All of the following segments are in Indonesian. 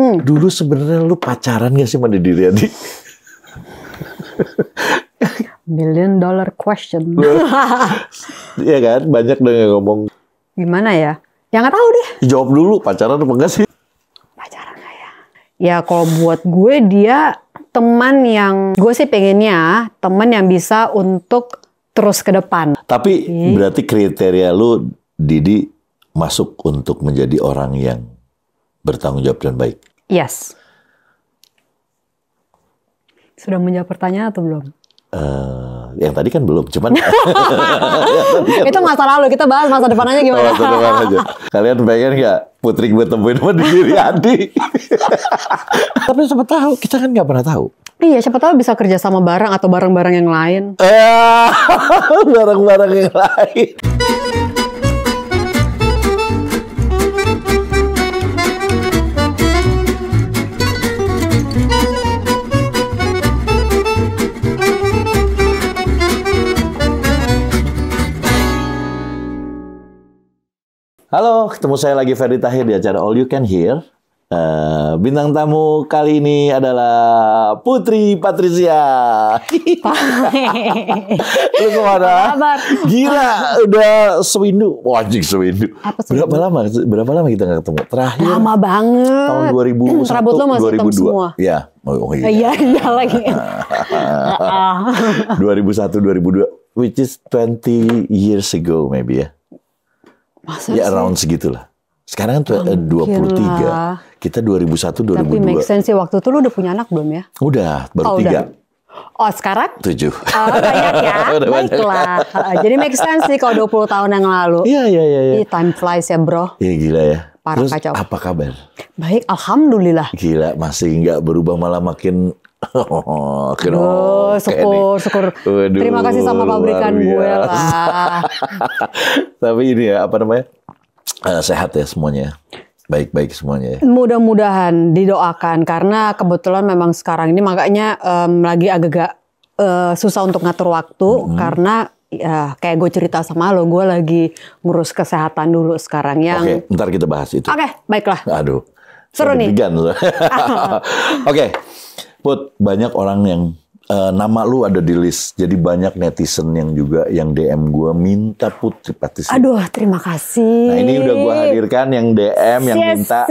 Dulu sebenarnya lu pacaran gak sih sama Didi Riyadi? $1 million question. Iya kan, banyak dong yang ngomong. Gimana ya? Ya nggak tahu deh. Jawab dulu, pacaran apa enggak sih? Pacaran nggak ya? Ya kalau buat gue dia teman yang gue sih pengennya teman yang bisa untuk terus ke depan. Tapi berarti kriteria lu Didi masuk untuk menjadi orang yang bertanggung jawab dan baik. Yes. Sudah menjawab pertanyaan atau belum? Yang tadi kan belum, cuman itu masa lalu, kita bahas masa depan aja gimana? masa depan aja. Kalian pengen nggak Putri gue temuin sama Didi Riyadi? Tapi siapa tahu, kita kan nggak pernah tahu. Iya, siapa tahu bisa kerja sama bareng atau bareng-bareng yang lain. Bareng-bareng yang lain. Halo, ketemu saya lagi Ferdy Tahir di acara All You Can Hear. Bintang tamu kali ini adalah Putri Patricia. Lu kemana? Gila, udah sewindu. Wajib sewindu. Berapa lama kita nggak ketemu? Terakhir. Lama banget. Tahun 2001, rambut lo masih hitam semua. Ya. Oh iya. Iya lagi. 2001, 2002, which is 20 years ago maybe ya. Masa ya sih? Around segitulah. Sekarang kan 23. Kita 2001, 2002. Tapi make sense sih. Waktu itu lu udah punya anak belum ya? Udah, baru 3. Oh, sekarang? 7. Banyak ya? Baiklah. Jadi make sense sih kalau 20 tahun yang lalu. Iya. Time flies ya bro. Iya gila ya. Parah, terus kacau. apa kabar? Baik, alhamdulillah. Gila, masih nggak berubah, malah makin syukur. Waduh, terima kasih sama pabrikan gue lah. Tapi ini ya, apa namanya? Sehat ya semuanya. Baik-baik semuanya ya. Mudah-mudahan didoakan karena kebetulan memang sekarang ini makanya lagi agak susah untuk ngatur waktu karena ya kayak gue cerita sama lo, gue lagi ngurus kesehatan dulu sekarang yang. Oke, ntar kita bahas itu. Oke, baiklah. Aduh. Seru nih. Oke. Put, banyak orang yang nama lu ada di list. Jadi banyak netizen yang juga yang DM gue minta Putri Patricia. Aduh, terima kasih. Nah, ini udah gue hadirkan yang DM yang minta.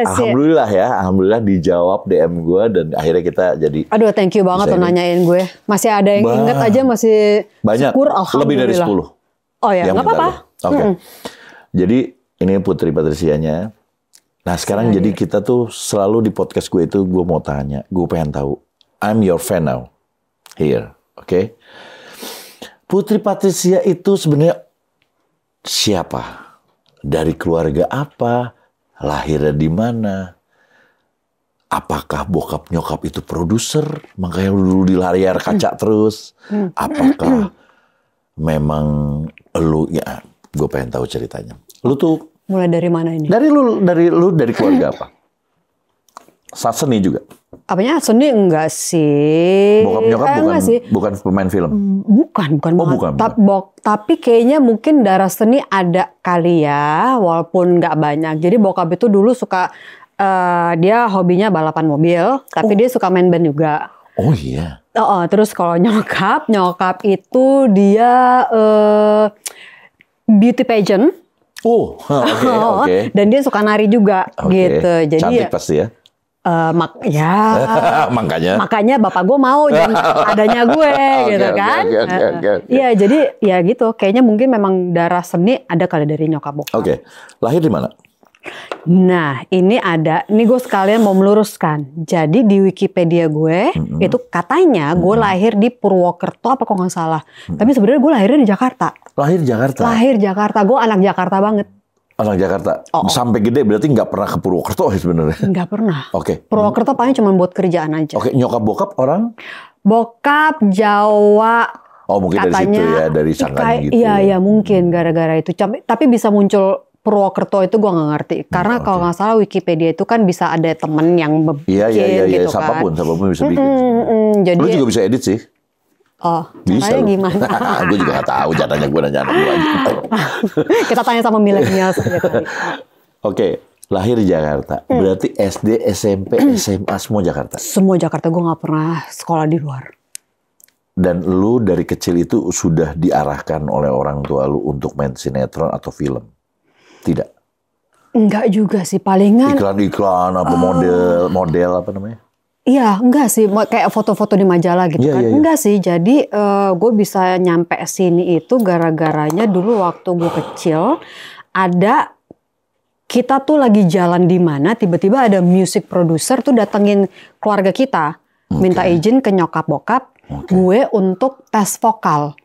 Alhamdulillah ya, alhamdulillah dijawab DM gue dan akhirnya kita jadi. Aduh, thank you banget lo nanyain gue. Masih ada yang inget aja, masih banyak. Syukur, alhamdulillah. Lebih dari 10. Oh ya, nggak apa-apa. Oke. Jadi ini Putri Patricianya. Nah sekarang jadi kita tuh selalu di podcast gue itu gue mau tanya, gue pengen tahu. I'm your fan now, here, oke? Putri Patricia itu sebenarnya siapa? Dari keluarga apa? Lahirnya di mana? Apakah bokap nyokap itu produser? Makanya lu dulu di layar kaca terus. Apakah memang lu? Ya, gue pengen tahu ceritanya. Lu tuh mulai dari mana ini? Dari keluarga apa? Seni juga. Apanya? Seni enggak sih. Bokap nyokap bukan pemain film. Bukan. Tapi kayaknya mungkin darah seni ada kali ya, walaupun nggak banyak. Jadi bokap itu dulu suka dia hobinya balapan mobil, tapi dia suka main band juga. Oh iya. Terus kalau nyokap itu dia beauty pageant. Oke. Dan dia suka nari juga gitu. Jadi cantik pasti ya. Makanya bapak gue mau dan adanya gue gitu kan. Iya, jadi ya gitu. Kayaknya mungkin memang darah seni ada kali dari nyokap bokap. Oke. Lahir di mana? Nah, ini gue sekalian mau meluruskan. Jadi di Wikipedia gue itu katanya gue lahir di Purwokerto apa kok nggak salah. Tapi sebenarnya gue lahirnya di Jakarta. Lahir Jakarta. Lahir Jakarta. Gue anak Jakarta banget. Anak Jakarta. Sampai gede berarti nggak pernah ke Purwokerto sebenarnya. Nggak pernah. Oke. Purwokerto paling cuma buat kerjaan aja. Oke. Nyokap bokap orang? Bokap Jawa. Oh mungkin katanya, dari situ ya, dari sangkanya gitu. Iya mungkin gara-gara itu. Tapi bisa muncul Purwokerto itu gue nggak ngerti. Karena kalau nggak salah Wikipedia itu kan bisa ada temen yang bikin gitu kan. Siapapun bisa bikin. Jadi, lu juga bisa edit sih. Oh, bisa caranya gimana? Gue juga nggak tahu caranya, gue nanya anak gue aja. Kita tanya sama milenial saja kali. Oke, Lahir di Jakarta. Berarti SD, SMP, SMA semua Jakarta. Semua Jakarta, gue nggak pernah sekolah di luar. Dan lu dari kecil itu sudah diarahkan oleh orang tua lu untuk main sinetron atau film? Tidak? Enggak juga sih, palingan. Iklan-iklan, apa model apa namanya? Iya, enggak sih, kayak foto-foto di majalah gitu kan. Enggak sih, jadi gue bisa nyampe sini itu gara-garanya dulu waktu gue kecil, kita tuh lagi jalan di mana, tiba-tiba ada music producer tuh datengin keluarga kita, minta izin ke nyokap bokap gue untuk tes vokal.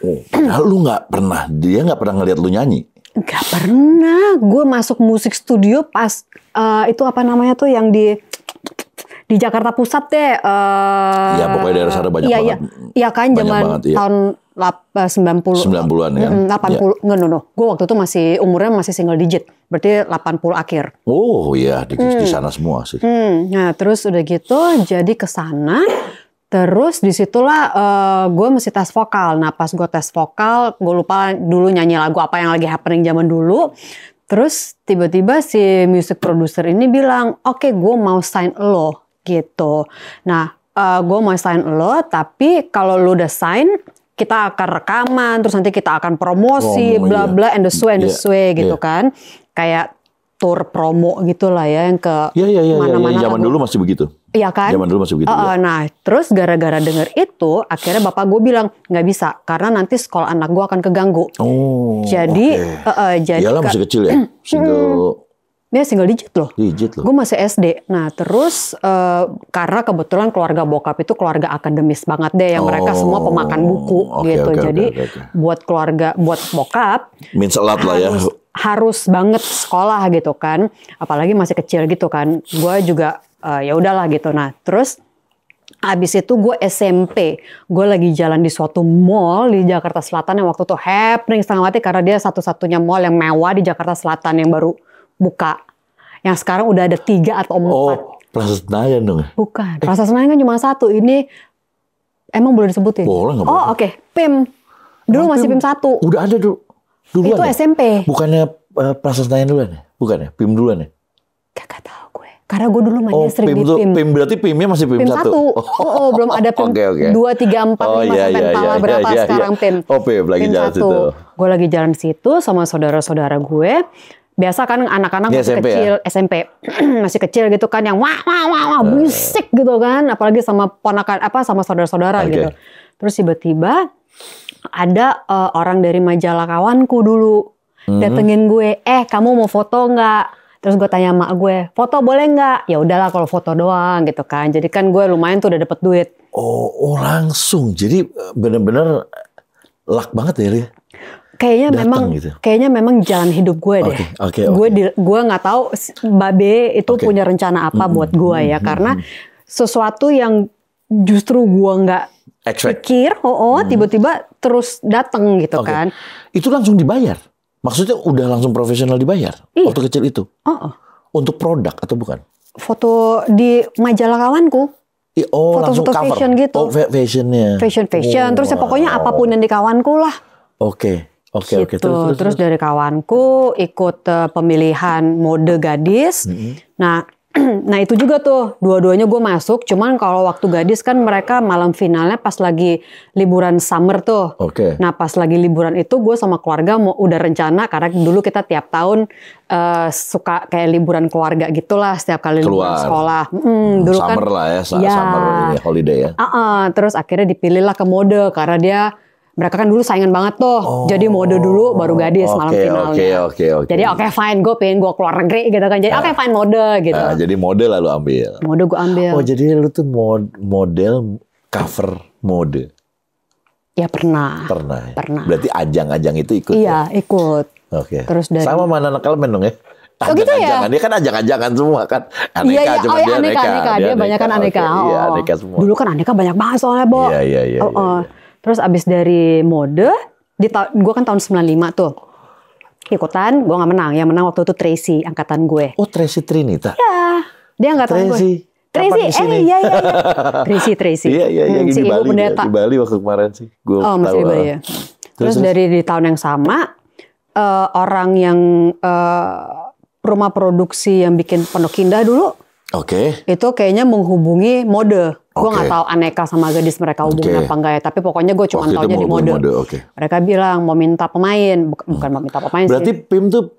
Padahal lu dia nggak pernah ngeliat lu nyanyi. Nggak pernah, gue masuk musik studio pas itu apa namanya tuh yang di Jakarta Pusat deh. Ya pokoknya daerah sana banyak banget. Iya kan, zaman tahun 90-an kan? 80, no. Gue waktu itu umurnya masih single digit. Berarti 80 akhir. Oh iya, di sana semua sih. Nah terus udah gitu, jadi ke sana. Terus disitulah gue mesti tes vokal. Nah pas gue tes vokal, gue lupa dulu nyanyi lagu apa yang lagi happening zaman dulu. Terus tiba-tiba si music producer ini bilang, oke, gue mau sign lo gitu. Nah gue mau sign lo, tapi kalau lo udah sign, kita akan rekaman, terus nanti kita akan promosi, bla bla, and the sway gitu kan. Kayak tour promo gitulah ya, yang ke mana-mana. Zaman dulu masih begitu. Iya kan? Zaman dulu masih begitu. Nah, terus gara-gara denger itu, akhirnya bapak gue bilang nggak bisa, karena nanti sekolah anak gue akan keganggu. Jadi, iyalah masih kecil ya, single digit loh. Digit loh. Gue masih SD. Nah, terus karena kebetulan keluarga bokap itu keluarga akademis banget deh, yang mereka semua pemakan buku gitu. Jadi buat bokap, means a lot lah ya. Harus banget sekolah gitu kan, apalagi masih kecil gitu kan. Gue juga ya udahlah gitu. Nah terus abis itu gue SMP, gue lagi jalan di suatu mall di Jakarta Selatan yang waktu itu happening setengah mati karena dia satu-satunya mall yang mewah di Jakarta Selatan yang baru buka. Yang sekarang udah ada 3 atau 4. Oh, Plaza Senayan dong? Bukan, Plaza Senayan kan cuma 1. Ini emang boleh disebutin? Boleh, nggak boleh. Oh oke, PIM. Dulu masih PIM 1. Udah ada dulu. Itu ya? SMP. Bukannya Plaza Senayan duluan ya? Bukan ya? PIM duluan ya? Gak tahu gue. Karena gue dulu mainnya sering di PIM. PIM berarti PIM-nya masih PIM 1? Belum ada PIM 2, 3, 4, 5, sampai entahlah berapa sekarang PIM. Oh PIM, lagi jalan situ. Gue lagi jalan di situ sama saudara-saudara gue. Biasa kan anak-anak masih SMP kecil, ya? SMP. Masih kecil gitu kan, yang wah, berisik gitu kan. Apalagi sama ponakan, sama saudara-saudara gitu. Terus tiba-tiba ada orang dari majalah kawanku dulu. Datengin gue, kamu mau foto nggak? Terus gue tanya mak gue, foto boleh nggak? Ya udahlah kalau foto doang gitu kan. Jadi kan gue lumayan tuh udah dapet duit. Oh langsung. Jadi bener-bener luck banget ya Ria? Kayaknya memang jalan hidup gue deh. Gue nggak tahu Babe itu punya rencana apa buat gue ya. Karena sesuatu yang justru gue nggak pikir, tiba-tiba terus datang gitu kan. Itu langsung dibayar? Maksudnya udah langsung profesional dibayar? Iya. Waktu kecil itu? Untuk produk atau bukan? Foto di majalah kawanku. Foto-foto fashion gitu. Fashionnya. Fashion. Terus ya pokoknya apapun yang di kawanku lah. Oke. Terus dari kawanku ikut pemilihan mode gadis. Nah itu juga tuh dua-duanya gue masuk. Cuman kalau waktu gadis kan mereka malam finalnya pas lagi liburan summer tuh. Nah pas lagi liburan itu gue sama keluarga udah rencana karena dulu kita tiap tahun suka kayak liburan keluarga gitulah setiap kali liburan sekolah. Dulu summer kan, lah ya, summer ini holiday ya. Terus akhirnya dipilih lah ke mode karena mereka kan dulu saingan banget tuh. Jadi mode dulu baru gadis malam finalnya. Jadi fine, gue pengen gue keluar negeri gitu kan. Jadi fine mode gitu. Jadi mode lalu ambil. Mode gue ambil. Oh jadi lu tuh model cover mode? Ya pernah. Berarti ajang-ajang itu ikut? Iya ikut. Terus sama mana anak elemen dong ya? Gitu ya? Dia kan ajang-ajangan semua kan. Aneka, aneka. Dia banyak kan aneka. Iya aneka semua. Dulu kan aneka banyak banget soalnya, Bo. Iya. Terus abis dari mode, gue kan tahun 95 tuh. Ikutan, gue gak menang. Yang menang waktu itu Tracy, angkatan gue. Oh Tracy Trinita? Iya, dia angkatan gue. Tracy, iya. Tracy. Iya, si Ibu Pendeta. Di Bali waktu kemarin sih. Masih di Bali ya. Terus dari di tahun yang sama, orang yang rumah produksi yang bikin Pondok Indah dulu. Oke. Itu kayaknya menghubungi mode. Gue Oke. nggak tahu Aneka sama Gadis mereka hubungin Oke. apa enggak ya. Tapi pokoknya gue cuma Waktu itu taunya di mau mode. mode, oke. Mereka bilang mau minta pemain, bukan mau minta pemain Berarti sih. PIM tuh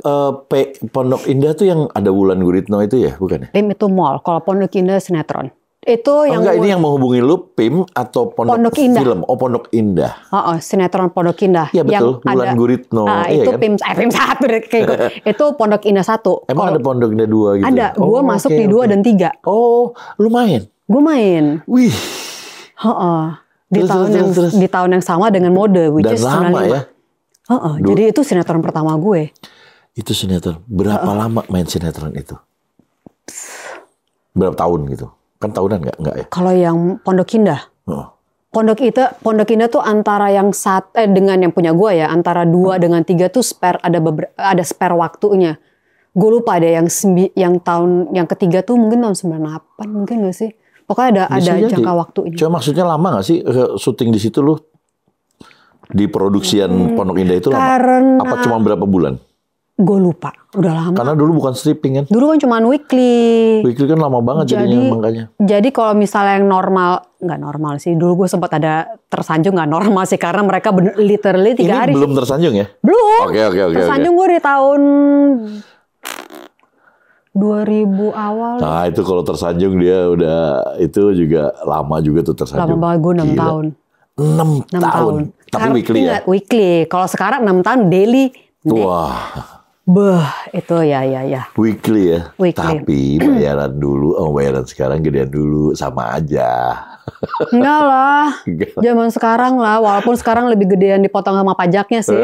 Pondok Indah tuh yang ada Wulan Guritno itu ya, bukan ya? PIM itu mall. Kalau Pondok Indah sinetron. Itu Oh, yang enggak, ini yang menghubungi lu PIM atau Pondok Indah. Film? Oh, Pondok Indah. Sinetron Pondok Indah. Iya betul, Wulan Guritno. Iya itu kan? PIM 1 deh kayak gue. Itu Pondok Indah 1. Emang ada Pondok Indah 2 gitu? Ada. Gue masuk oke, di 2 oke. dan 3. Oh, lu main? Gue main. Wih, Di Terus. tahun yang sama dengan mode, which dan is lama 95. ya? Jadi itu sinetron pertama gue. Itu sinetron. Berapa lama main sinetron itu? Berapa tahun gitu? Kan tahunan nggak ya? Kalau yang Pondok Indah, Oh. Pondok Indah tuh antara yang dengan yang punya gue ya, antara 2 dengan 3 tuh spare, ada spare waktunya. Gue lupa deh yang tahun yang ketiga tuh mungkin tahun 98 mungkin gak sih? Pokoknya ada Bisa jadi. jangka waktunya. Cuma maksudnya lama nggak sih syuting di situ lu? Di produksian Pondok Indah itu lama? Karena Apa cuma berapa bulan? gue lupa, udah lama. Karena dulu bukan stripping kan? Dulu kan cuma weekly. Weekly kan lama banget jadinya makanya. Jadi kalau misalnya yang normal, nggak normal sih. Dulu gue sempat ada tersanjung nggak normal sih karena mereka literally 3 Ini hari. belum tersanjung ya? Belum. Oke. Tersanjung gue di tahun 2000 awal. Nah itu kalau tersanjung dia udah itu juga lama juga tuh tersanjung. Lama banget gue 6 Gila. tahun. 6 tahun. Tapi weekly ya? Ingat, weekly. Kalau sekarang 6 tahun daily. Wah, Itu ya. weekly ya. Weekly. Tapi bayaran dulu, bayaran sekarang gedean dulu sama aja. Enggak lah. Enggak. Zaman sekarang lah. Walaupun sekarang lebih gedean dipotong sama pajaknya sih.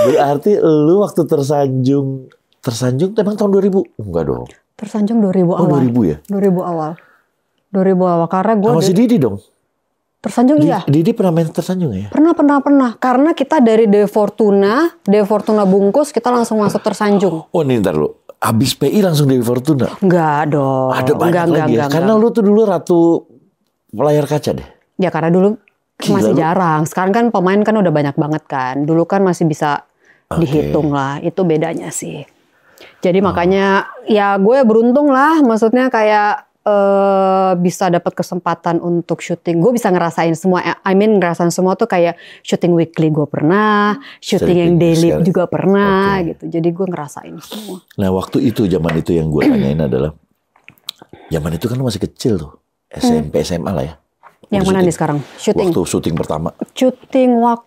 Berarti lu waktu tersanjung emang tahun 2000? Enggak dong. Tersanjung 2000 Oh awal. 2000 ya? 2000 awal. 2000 awal. Karena gue Sama si Didi dong? tersanjung iya. Didi pernah main tersanjung ya? Pernah. Karena kita dari De Fortuna bungkus, kita langsung masuk tersanjung. Oh nih ntar lu. Abis PI langsung Dewi Fortuna? Enggak dong. Ada banyak lagi ya? Karena lu tuh dulu ratu layar kaca deh. Ya karena dulu Gila, masih lu. jarang. Sekarang kan pemain kan udah banyak banget kan. Dulu kan masih bisa Oke. dihitung lah. Itu bedanya sih. Jadi makanya ya gue beruntung lah. Maksudnya kayak bisa dapat kesempatan untuk syuting. Gue bisa ngerasain semua. Ngerasain semua tuh kayak syuting weekly gue pernah. Syuting yang daily sekarang. juga pernah Oke. gitu. Jadi gue ngerasain semua. Nah waktu itu zaman itu yang gue tanyain adalah zaman itu kan lu masih kecil tuh SMP SMA lah ya. Yang Waktu mana syuting. nih sekarang? Syuting. Waktu syuting pertama Syuting waktu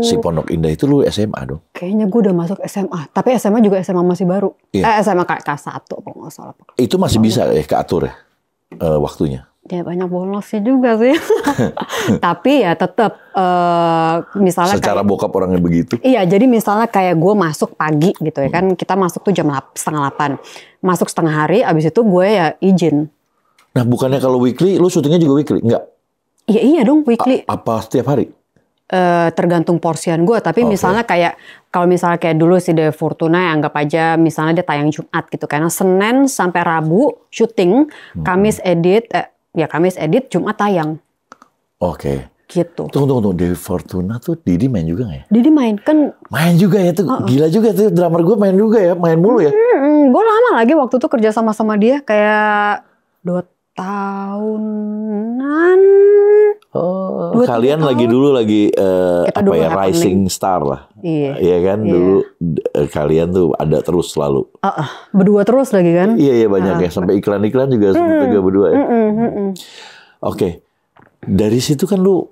si Pondok Indah itu lu SMA dong. kayaknya gue udah masuk SMA. Tapi SMA juga SMA masih baru. Iya. SMA kayak K1 kalau nggak salah. Itu masih bisa ya keatur ya waktunya. Ya banyak bolos sih juga sih. Tapi ya tetap misalnya Secara kayak, bokap orangnya begitu. iya jadi misalnya kayak gue masuk pagi gitu ya kan. Kita masuk tuh jam 7:30. Masuk setengah hari abis itu gue ya izin. Nah bukannya kalau weekly lu syutingnya juga weekly? Enggak. Iya dong weekly. Apa setiap hari? Tergantung porsian gue. Tapi Oke. misalnya kayak kalau misalnya kayak dulu si De Fortuna ya anggap aja misalnya dia tayang Jumat gitu. Karena Senin sampai Rabu syuting, Kamis edit, Jumat tayang Oke. gitu. Tunggu. Dewi Fortuna tuh Didi main juga nggak ya? Jadi main kan, Main juga ya tuh. Gila juga tuh drummer gue main juga ya. Main mulu ya. gue lama lagi waktu itu kerja sama dia kayak 2 tahunan. Oh, 2-3 kalian tahun. lagi dulu lagi Kita dulu happening. rising star lah. Iya. Iya kan Iya. dulu kalian tuh ada terus selalu. Berdua terus lagi kan? Iya banyak ya sampai iklan-iklan juga juga berdua ya. Oke. Dari situ kan lu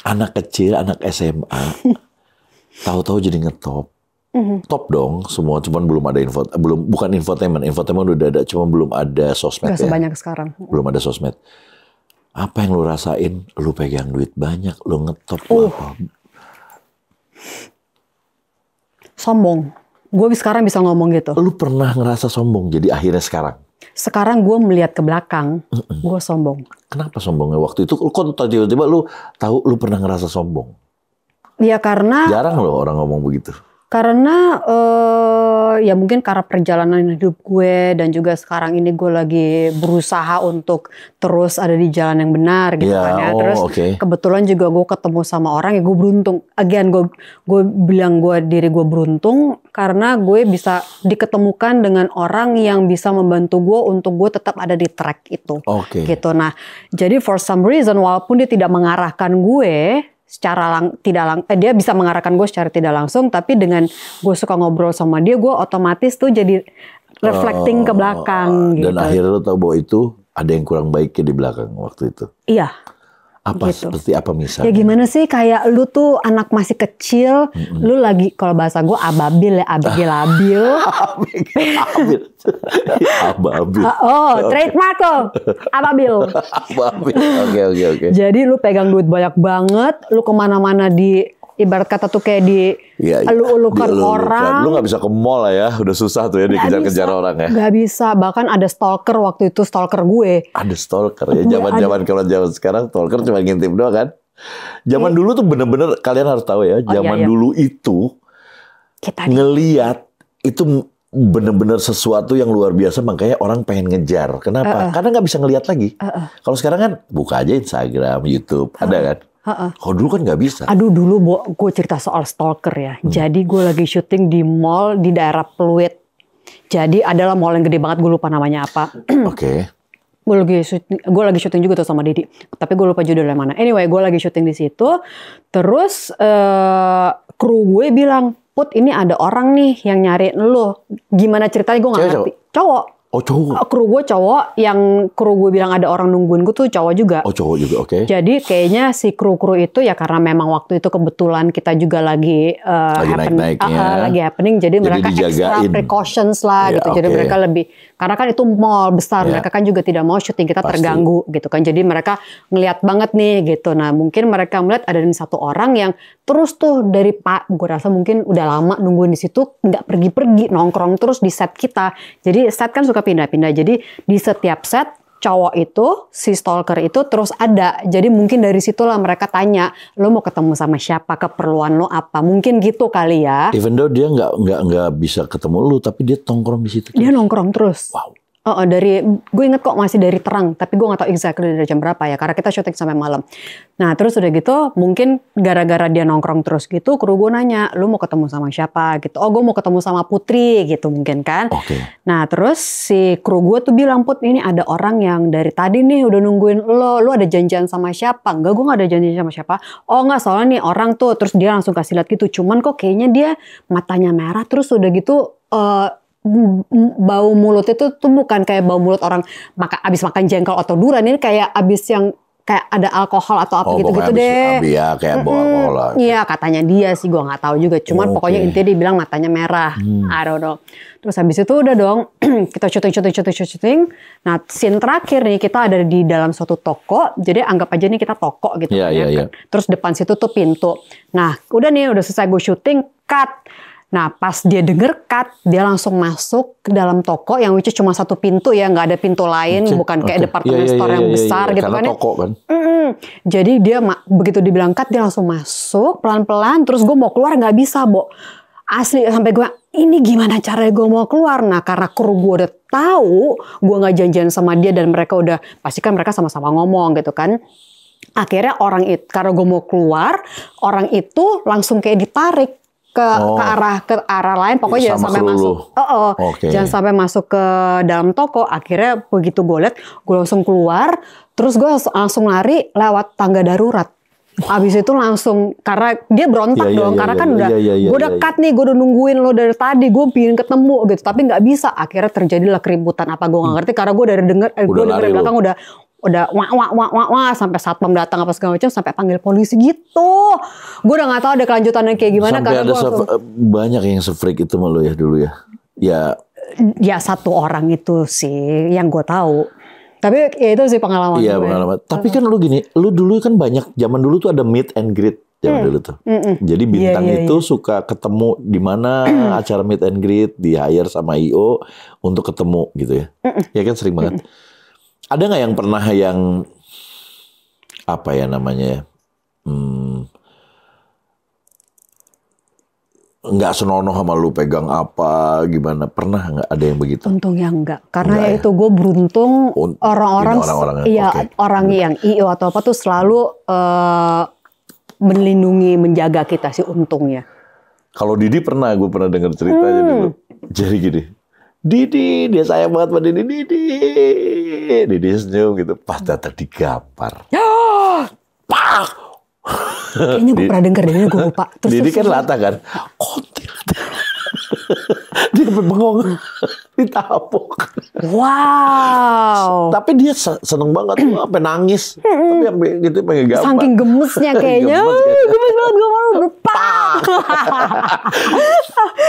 anak kecil, anak SMA. Tahu-tahu jadi ngetop. Top dong semua, cuman belum ada bukan infotainment udah ada, cuma belum ada sosmed Gak ya. sebanyak sekarang. Belum ada sosmed. Apa yang lu rasain? Lu pegang duit banyak, lu ngetop lu apa? Sombong. Gue sekarang bisa ngomong gitu. Lu pernah ngerasa sombong jadi akhirnya sekarang? Sekarang gue melihat ke belakang, gue sombong. Kenapa sombongnya waktu itu? Kok tiba-tiba lu tahu lu pernah ngerasa sombong? Ya karena Jarang loh orang ngomong begitu. Karena ya mungkin karena perjalanan hidup gue dan juga sekarang ini gue lagi berusaha untuk terus ada di jalan yang benar gitu kan ya. Terus kebetulan juga gue ketemu sama orang yang gue beruntung. Again gue bilang diri gue beruntung karena gue bisa diketemukan dengan orang yang bisa membantu gue untuk gue tetap ada di track itu. Gitu. Nah, jadi for some reason walaupun dia tidak mengarahkan gue secara dia bisa mengarahkan gue secara tidak langsung, tapi dengan gue suka ngobrol sama dia, gue otomatis tuh jadi reflecting ke belakang gitu. Dan akhirnya lo tau bahwa itu ada yang kurang baik di belakang waktu itu. Iya. Apa gitu. Seperti apa misalnya? Ya gimana sih, kayak lu tuh anak masih kecil, lu lagi, kalau bahasa gue ababil ya, abibil. Ababil. Trademark lo, ababil. Oke. Jadi lu pegang duit banyak banget, lu kemana-mana ibarat kata tuh kayak elu-elukan orang. Lu gak bisa ke mall lah ya, udah susah tuh ya dikejar-kejar orang ya. Gak bisa, bahkan ada stalker waktu itu, stalker gue. Ada stalker ya, zaman kalau sekarang stalker cuma ngintip doang kan. Zaman dulu tuh bener-bener kalian harus tahu ya, zaman dulu itu ngeliat itu bener-bener sesuatu yang luar biasa, makanya orang pengen ngejar. Kenapa? Karena gak bisa ngeliat lagi. Kalau sekarang kan buka aja Instagram, YouTube, ada kan. Kalau dulu kan nggak bisa. Aduh, dulu gue cerita soal stalker ya. Jadi gue lagi syuting di mall di daerah Pluit. Jadi adalah mall yang gede banget, gue lupa namanya apa. Gue lagi syuting juga tuh sama Didi. Tapi gue lupa judulnya mana. Anyway, gue lagi syuting di situ. Terus kru gue bilang, Put, ini ada orang nih yang nyariin lo. Gimana ceritanya gue nggak ngerti. Cowok. Oh, cowok. Kru gue cowok, yang kru gue bilang ada orang nungguin gue tuh cowok juga. Oh, cowok juga, oke. Jadi kayaknya si kru-kru itu ya karena memang waktu itu kebetulan kita juga lagi lagi happening, jadi mereka extra precautions lah gitu. Jadi mereka lebih, karena kan itu mall besar, mereka kan juga tidak mau syuting kita terganggu gitu kan. Jadi mereka ngeliat banget nih gitu. Nah, mungkin mereka melihat ada satu orang yang terus tuh gue rasa mungkin udah lama nungguin di situ, nggak pergi-pergi, nongkrong terus di set kita. Jadi set kan suka pindah-pindah. Jadi di setiap set cowok itu, si stalker itu terus ada. Jadi mungkin dari situlah mereka tanya, lo mau ketemu sama siapa, keperluan lo apa? Mungkin gitu kali ya. Even though dia nggak bisa ketemu lo, tapi dia nongkrong di situ. Dia nongkrong terus. Wow. Gue inget kok masih dari terang, tapi gue nggak tahu exactly dari jam berapa ya, karena kita syuting sampai malam. Nah terus udah gitu, mungkin gara-gara dia nongkrong terus gitu, kru gue nanya, lu mau ketemu sama siapa gitu? Oh, gue mau ketemu sama Putri gitu mungkin kan. Nah terus si kru gue tuh bilang, Put, ini ada orang yang dari tadi nih udah nungguin lu ada janjian sama siapa? Enggak, gue nggak ada janjian sama siapa. Oh nggak, soalnya nih orang tuh, terus dia langsung kasih lihat gitu, cuman kok kayaknya dia matanya merah, terus udah gitu bau mulut itu tuh bukan kayak bau mulut orang abis makan jengkol atau durian, ini kayak abis yang kayak ada alkohol atau apa gitu-gitu deh. Iya, kayak bau alkohol lah. Iya, katanya dia sih, gue nggak tahu juga. Cuman pokoknya intinya dia bilang matanya merah. I don't know. Terus habis itu udah dong, kita syuting. Nah, scene terakhir nih kita ada di dalam suatu toko. Jadi anggap aja nih kita toko gitu. Iya. Terus depan situ tuh pintu. Nah, udah selesai gue syuting, cut. Nah pas dia denger cut, dia langsung masuk ke dalam toko yang which is cuma satu pintu ya, nggak ada pintu lain, bukan kayak departemen store yang besar gitu kan. Karena toko kan. Jadi dia begitu dibilang cut, dia langsung masuk pelan-pelan, terus gue mau keluar nggak bisa, Bo. Asli sampai gue, ini gimana caranya gue mau keluar? Nah karena kru gue udah tahu gue nggak janjian sama dia dan mereka udah, pasti kan mereka sama-sama ngomong gitu kan. Akhirnya orang itu, karena gue mau keluar, orang itu langsung kayak ditarik ke arah lain, pokoknya jangan sampai masuk. Jangan sampai masuk ke dalam toko. Akhirnya begitu gue lihat, gue langsung keluar, terus gue langsung lari lewat tangga darurat. Abis itu langsung, karena dia berontak karena kan gue udah cut nih, gue udah nungguin lo dari tadi, gue pengen ketemu gitu, tapi nggak bisa. Akhirnya terjadilah keributan apa gue nggak ngerti, karena gue dari dari belakang udah wah sampai satpam datang apa segala macam, sampai panggil polisi gitu. Gue udah nggak tahu ada kelanjutannya kayak gimana. Sampai ada banyak yang se-freak itu malu ya dulu ya. Ya satu orang itu sih yang gue tahu. Tapi ya itu sih pengalaman. Iya pengalaman. Tapi kan lu gini, lu dulu kan banyak, zaman dulu tuh ada meet and greet zaman dulu tuh. Jadi bintang itu suka ketemu di mana acara meet and greet, di hire sama IO untuk ketemu gitu ya. Ya kan sering banget. Ada nggak yang pernah yang apa ya namanya? Hmm. nggak senonoh sama lu pegang apa gimana? Pernah nggak ada yang begitu? Untungnya enggak, karena Enggak ya ya? itu gue beruntung orang-orang, Ini orang-orangnya, iya oke. orang yang IO atau apa tuh selalu melindungi, menjaga kita sih untungnya. Kalau Didi pernah, gue pernah dengar ceritanya dulu. Jadi gini, Didi, dia sayang banget sama Didi, Didi senyum gitu. Pas datang digampar. Pak! Kayaknya gue pernah denger deh, gue lupa. Didi kan latah kan, kontil. Dia sampai bengong, ditapuk. Wow. Tapi dia seneng banget, sampai nangis. Tapi sampai gitu pengen gampar. Saking gemesnya kayaknya. Gemes banget, gue mau berpak.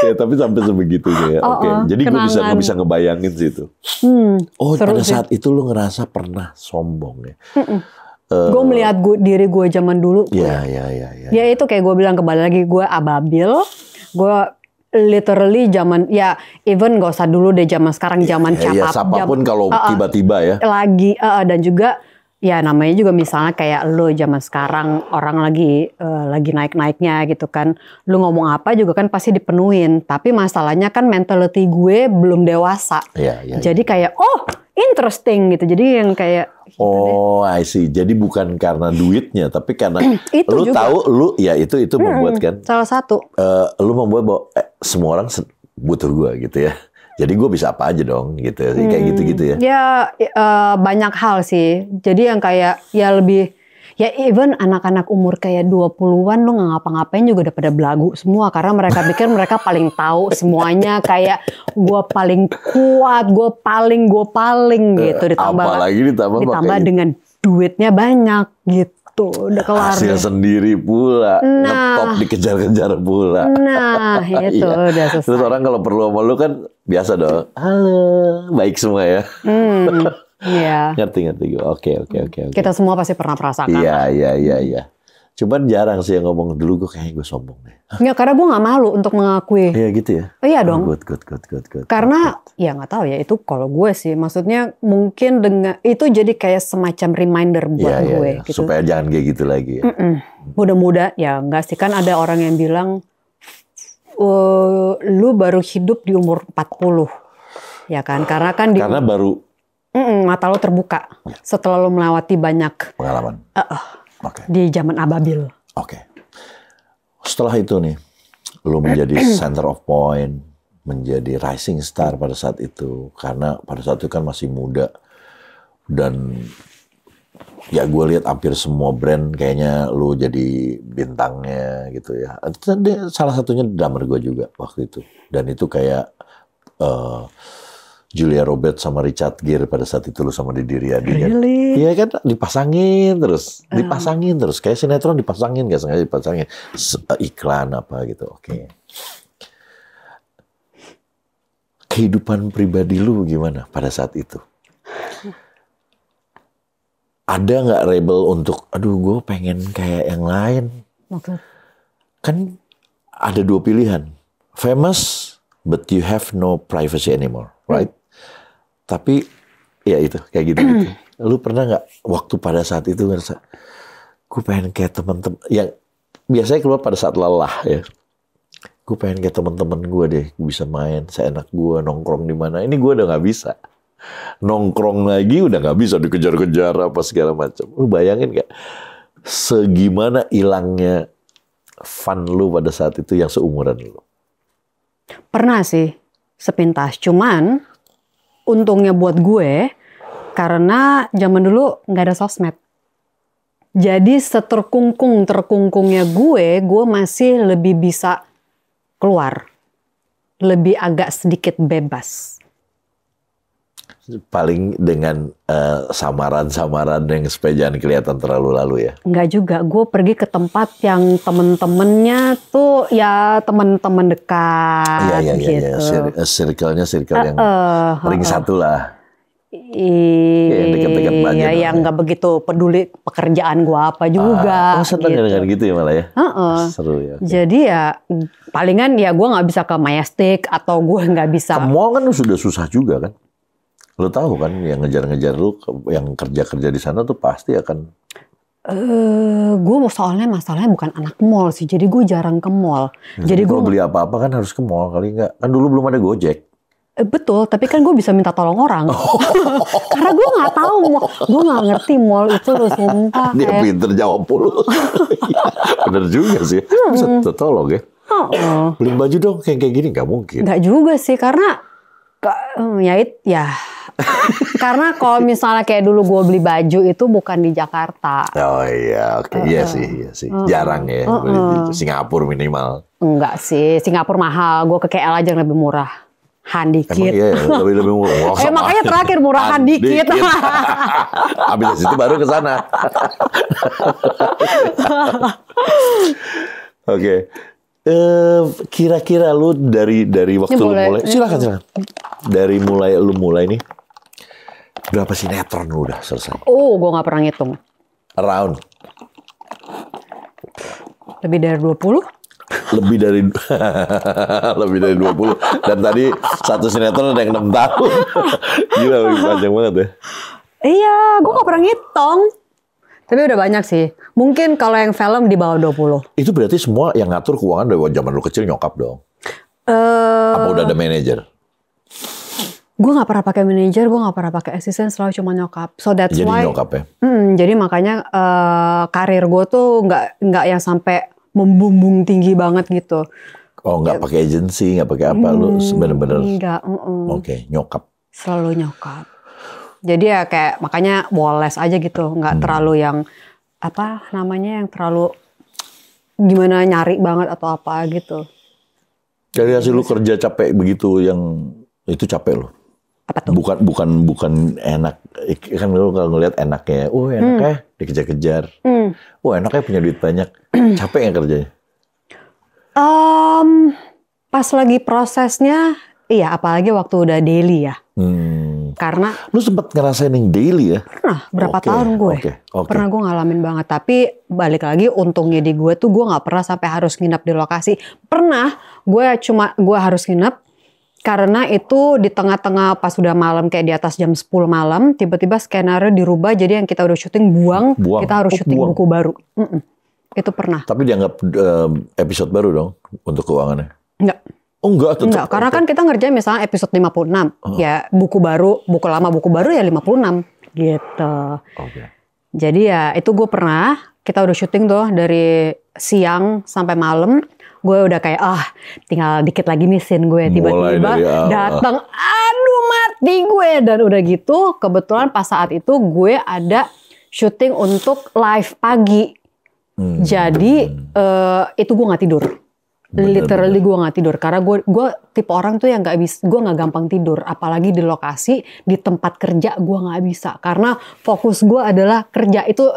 Ya, tapi sampai sebegitunya ya. Oke. Jadi gue bisa ngebayangin sih itu. Oh, pada saat itu lu ngerasa pernah sombong ya. Gue melihat diri gue zaman dulu. Iya. Ya itu kayak gue bilang kembali lagi, gue ababil. Gue literally zaman, ya even gak usah dulu deh zaman sekarang, zaman Ya, siapapun kalau tiba-tiba ya. Lagi, dan juga ya namanya juga misalnya kayak lo zaman sekarang orang lagi naik-naiknya gitu kan. Lu ngomong apa juga kan pasti dipenuhin. Tapi masalahnya kan mentality gue belum dewasa. Iya. Jadi kayak interesting gitu. Jadi yang kayak gitu I see. Jadi bukan karena duitnya, tapi karena itu lu juga. tahu itu membuat kan. Salah satu. Lu membuat bahwa semua orang butuh gue gitu ya. Jadi gue bisa apa aja dong gitu ya. Kayak gitu-gitu ya. Ya banyak hal sih. Jadi yang kayak ya lebih, ya even anak-anak umur kayak 20-an lo nggak ngapa-ngapain juga udah pada belagu semua. Karena mereka pikir mereka paling tahu semuanya. Kayak gue paling kuat, gue paling gitu. Ditambah dengan duitnya banyak gitu. Udah kelar. Hasil sendiri pula. Ngetop dikejar-kejar pula. Nah itu udah selesai. Terus orang kalau perlu sama lu kan biasa dong. Halo, baik semua ya. Iya. Ngerti. Oke. Kita semua pasti pernah merasakan. Iya. Cuman jarang sih yang ngomong dulu gue kayaknya gue sombong deh. Enggak, karena gue nggak malu untuk mengakui. Iya gitu ya. Iya dong. Good. Karena ya nggak tahu ya, itu kalau gue sih maksudnya mungkin dengan itu jadi kayak semacam reminder buat gue. Iya. Gitu. Supaya jangan kayak gitu lagi ya. Mudah-mudahan ya enggak sih, kan ada orang yang bilang lu baru hidup di umur 40. Ya kan? Karena baru mata lo terbuka setelah lo melewati banyak pengalaman. Di zaman ababil. Oke. Setelah itu nih, lo menjadi center of point, menjadi rising star pada saat itu. Karena pada saat itu kan masih muda. Dan ya gue lihat hampir semua brand kayaknya lo jadi bintangnya gitu ya. Salah satunya drummer gue juga waktu itu. Dan itu kayak Julia Roberts sama Richard Gere pada saat itu lu sama Didi Riyadi kan. Iya kan dipasangin terus. Kayak sinetron dipasangin, gak sengaja dipasangin. Iklan apa gitu, oke. Kehidupan pribadi lu gimana pada saat itu? Ada nggak rebel untuk, aduh gue pengen kayak yang lain? Kan ada dua pilihan. Famous, but you have no privacy anymore, right? Tapi ya itu kayak gitu. Lu pernah nggak waktu pada saat itu ngerasa gue pengen kayak teman-teman yang biasanya keluar pada saat lelah ya. Gue pengen kayak teman-teman gue deh, gue bisa main seenak gue, nongkrong di mana. Ini gue udah nggak bisa. Nongkrong lagi udah nggak bisa, dikejar-kejar apa segala macam. Lu bayangin nggak segimana hilangnya fun lu pada saat itu yang seumuran lu? Pernah sih sepintas, cuman untungnya buat gue, karena zaman dulu nggak ada sosmed. Jadi terkungkungnya gue masih lebih bisa keluar. Lebih agak sedikit bebas. Paling dengan samaran-samaran yang supaya jangan kelihatan terlalu lalu ya? Enggak juga, gue pergi ke tempat yang temen-temennya tuh ya temen-temen dekat gitu. Circle-nya yang ring satu lah. Iya, dekat-dekat budget. Yang nggak begitu peduli pekerjaan gue apa juga. Seneng gitu. dengan gitu ya malah ya? Seru ya. Okay. Jadi ya palingan ya gue nggak bisa ke Majestic atau gue nggak bisa. Ke mall kan sudah susah juga kan? Lo tahu kan yang ngejar-ngejar lu, yang kerja-kerja di sana tuh pasti akan Gue soalnya masalahnya bukan anak mall sih, jadi gue jarang ke mall. Jadi gue kalau beli apa-apa kan harus ke mall kali nggak? Kan dulu belum ada Gojek. betul, tapi kan gue bisa minta tolong orang. Karena gue nggak tahu, gue nggak ngerti mall itu loh, sumpah. Dia pinter jawab pulu. Bener juga sih, bisa tolong ya. Beliin baju dong kayak gini nggak mungkin. Nggak juga sih, karena ya karena kalau misalnya kayak dulu gue beli baju itu bukan di Jakarta. Oh iya, oke. Iya sih. Jarang ya. Beli di Singapura minimal. Enggak sih, Singapura mahal. Gue ke KL aja yang lebih murah. Dikit. Emang iya, lebih murah. Makanya terakhir murahan dikit. Habis dari situ baru ke sana. Oke. Kira-kira lu dari waktu lu mulai, silakan. Dari lu mulai nih, berapa sinetron lu udah selesai? Oh, gue nggak pernah ngitung. Around. Lebih dari 20? Lebih dari 20. Dan tadi satu sinetron ada yang 6 tahun. Gila, panjang banget ya. Iya, gue nggak pernah ngitung. Tapi udah banyak sih. Mungkin kalau yang film di bawah 20. Itu berarti semua yang ngatur keuangan dari zaman lu kecil nyokap dong? Apa udah ada manajer? Gue nggak pernah pakai manajer, gue nggak pernah pakai asisten, selalu cuma nyokap. So that's jadi why. Jadi nyokap ya? Jadi makanya karir gue tuh nggak yang sampai membumbung tinggi banget gitu. Oh, nggak pakai agensi, nggak pakai apa, lu bener-bener? Enggak. Oke, nyokap. Selalu nyokap. Jadi ya kayak makanya woles aja gitu, nggak terlalu yang apa namanya yang terlalu gimana nyari banget atau apa gitu. Dari hasil lu kerja capek begitu, yang itu capek lo? Apa tuh? Bukan enak, kan lu kalau ngelihat enaknya, enaknya dikejar-kejar, enaknya punya duit banyak, capek nggak kerjanya? Pas lagi prosesnya, iya, apalagi waktu udah daily ya. Karena lu sempat ngerasain yang daily ya? Pernah, berapa tahun gue. Pernah gue ngalamin banget. Tapi balik lagi untungnya di gue tuh gue gak pernah sampai harus nginep di lokasi. Pernah, gue harus nginep. Karena itu di tengah-tengah pas udah malam kayak di atas jam 10 malam. Tiba-tiba skenario dirubah jadi yang kita udah syuting buang. Kita harus syuting buku baru. Itu pernah. Tapi dianggap episode baru dong untuk keuangannya? Enggak. Oh enggak, tetap. Enggak, karena kan kita ngerjain misalnya episode 56. Ya buku baru, buku lama, buku baru ya 56. Gitu. Jadi ya itu gue pernah, kita udah syuting tuh dari siang sampai malam. Gue udah kayak, tinggal dikit lagi nih scene gue. Tiba-tiba datang, aduh mati gue. Dan udah gitu, kebetulan pas saat itu gue ada syuting untuk live pagi. Jadi itu gue gak tidur. Literally gue gak tidur karena gue tipe orang tuh yang gak bisa, gue gak gampang tidur, apalagi di lokasi, di tempat kerja gue gak bisa karena fokus gue adalah kerja. Itu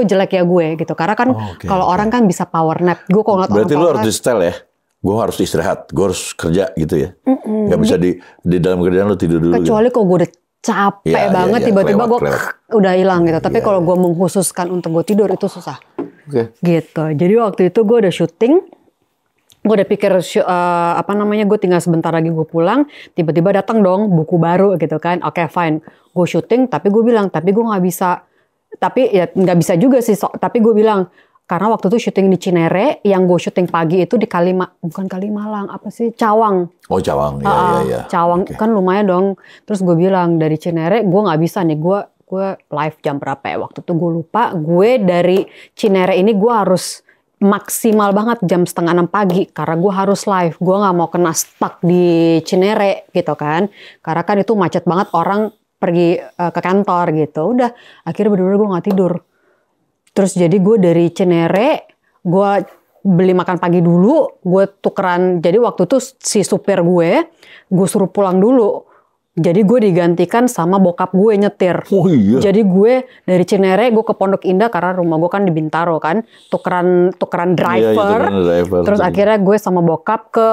jelek ya gue gitu karena kan kalau orang kan bisa power nap, gue kalau ngeliat berarti orang lu harus di style ya, gue harus istirahat, gue harus kerja gitu ya, gak bisa di dalam kerjaan lu tidur dulu kecuali kalau gue udah capek banget tiba-tiba gue udah hilang gitu, tapi kalau gue mengkhususkan untuk gue tidur itu susah gitu. Jadi waktu itu gue udah syuting. Gue udah pikir gue tinggal sebentar lagi gue pulang, tiba-tiba datang dong buku baru gitu kan. Oke, fine, gue syuting, tapi gue bilang tapi gue nggak bisa, tapi ya nggak bisa juga sih. Tapi gue bilang karena waktu itu syuting di Cinere, yang gue syuting pagi itu di bukan Kalimalang, apa sih, Cawang. Oh Cawang, iya. Cawang kan lumayan dong. Terus gue bilang dari Cinere gue nggak bisa nih, gue live jam berapa ya waktu itu gue lupa. Gue dari Cinere ini gue harus maksimal banget jam 5:30 pagi karena gue harus live, gue nggak mau kena stuck di Cinere gitu kan, karena kan itu macet banget, orang pergi ke kantor gitu. Udah akhirnya bener-bener gue nggak tidur. Terus jadi gue dari Cinere gue beli makan pagi dulu, gue tukeran. Jadi waktu itu si supir gue suruh pulang dulu. Jadi gue digantikan sama bokap gue nyetir. Oh iya. Jadi gue dari Cinere gue ke Pondok Indah karena rumah gue kan di Bintaro kan. Tukeran driver. Terus akhirnya gue sama bokap ke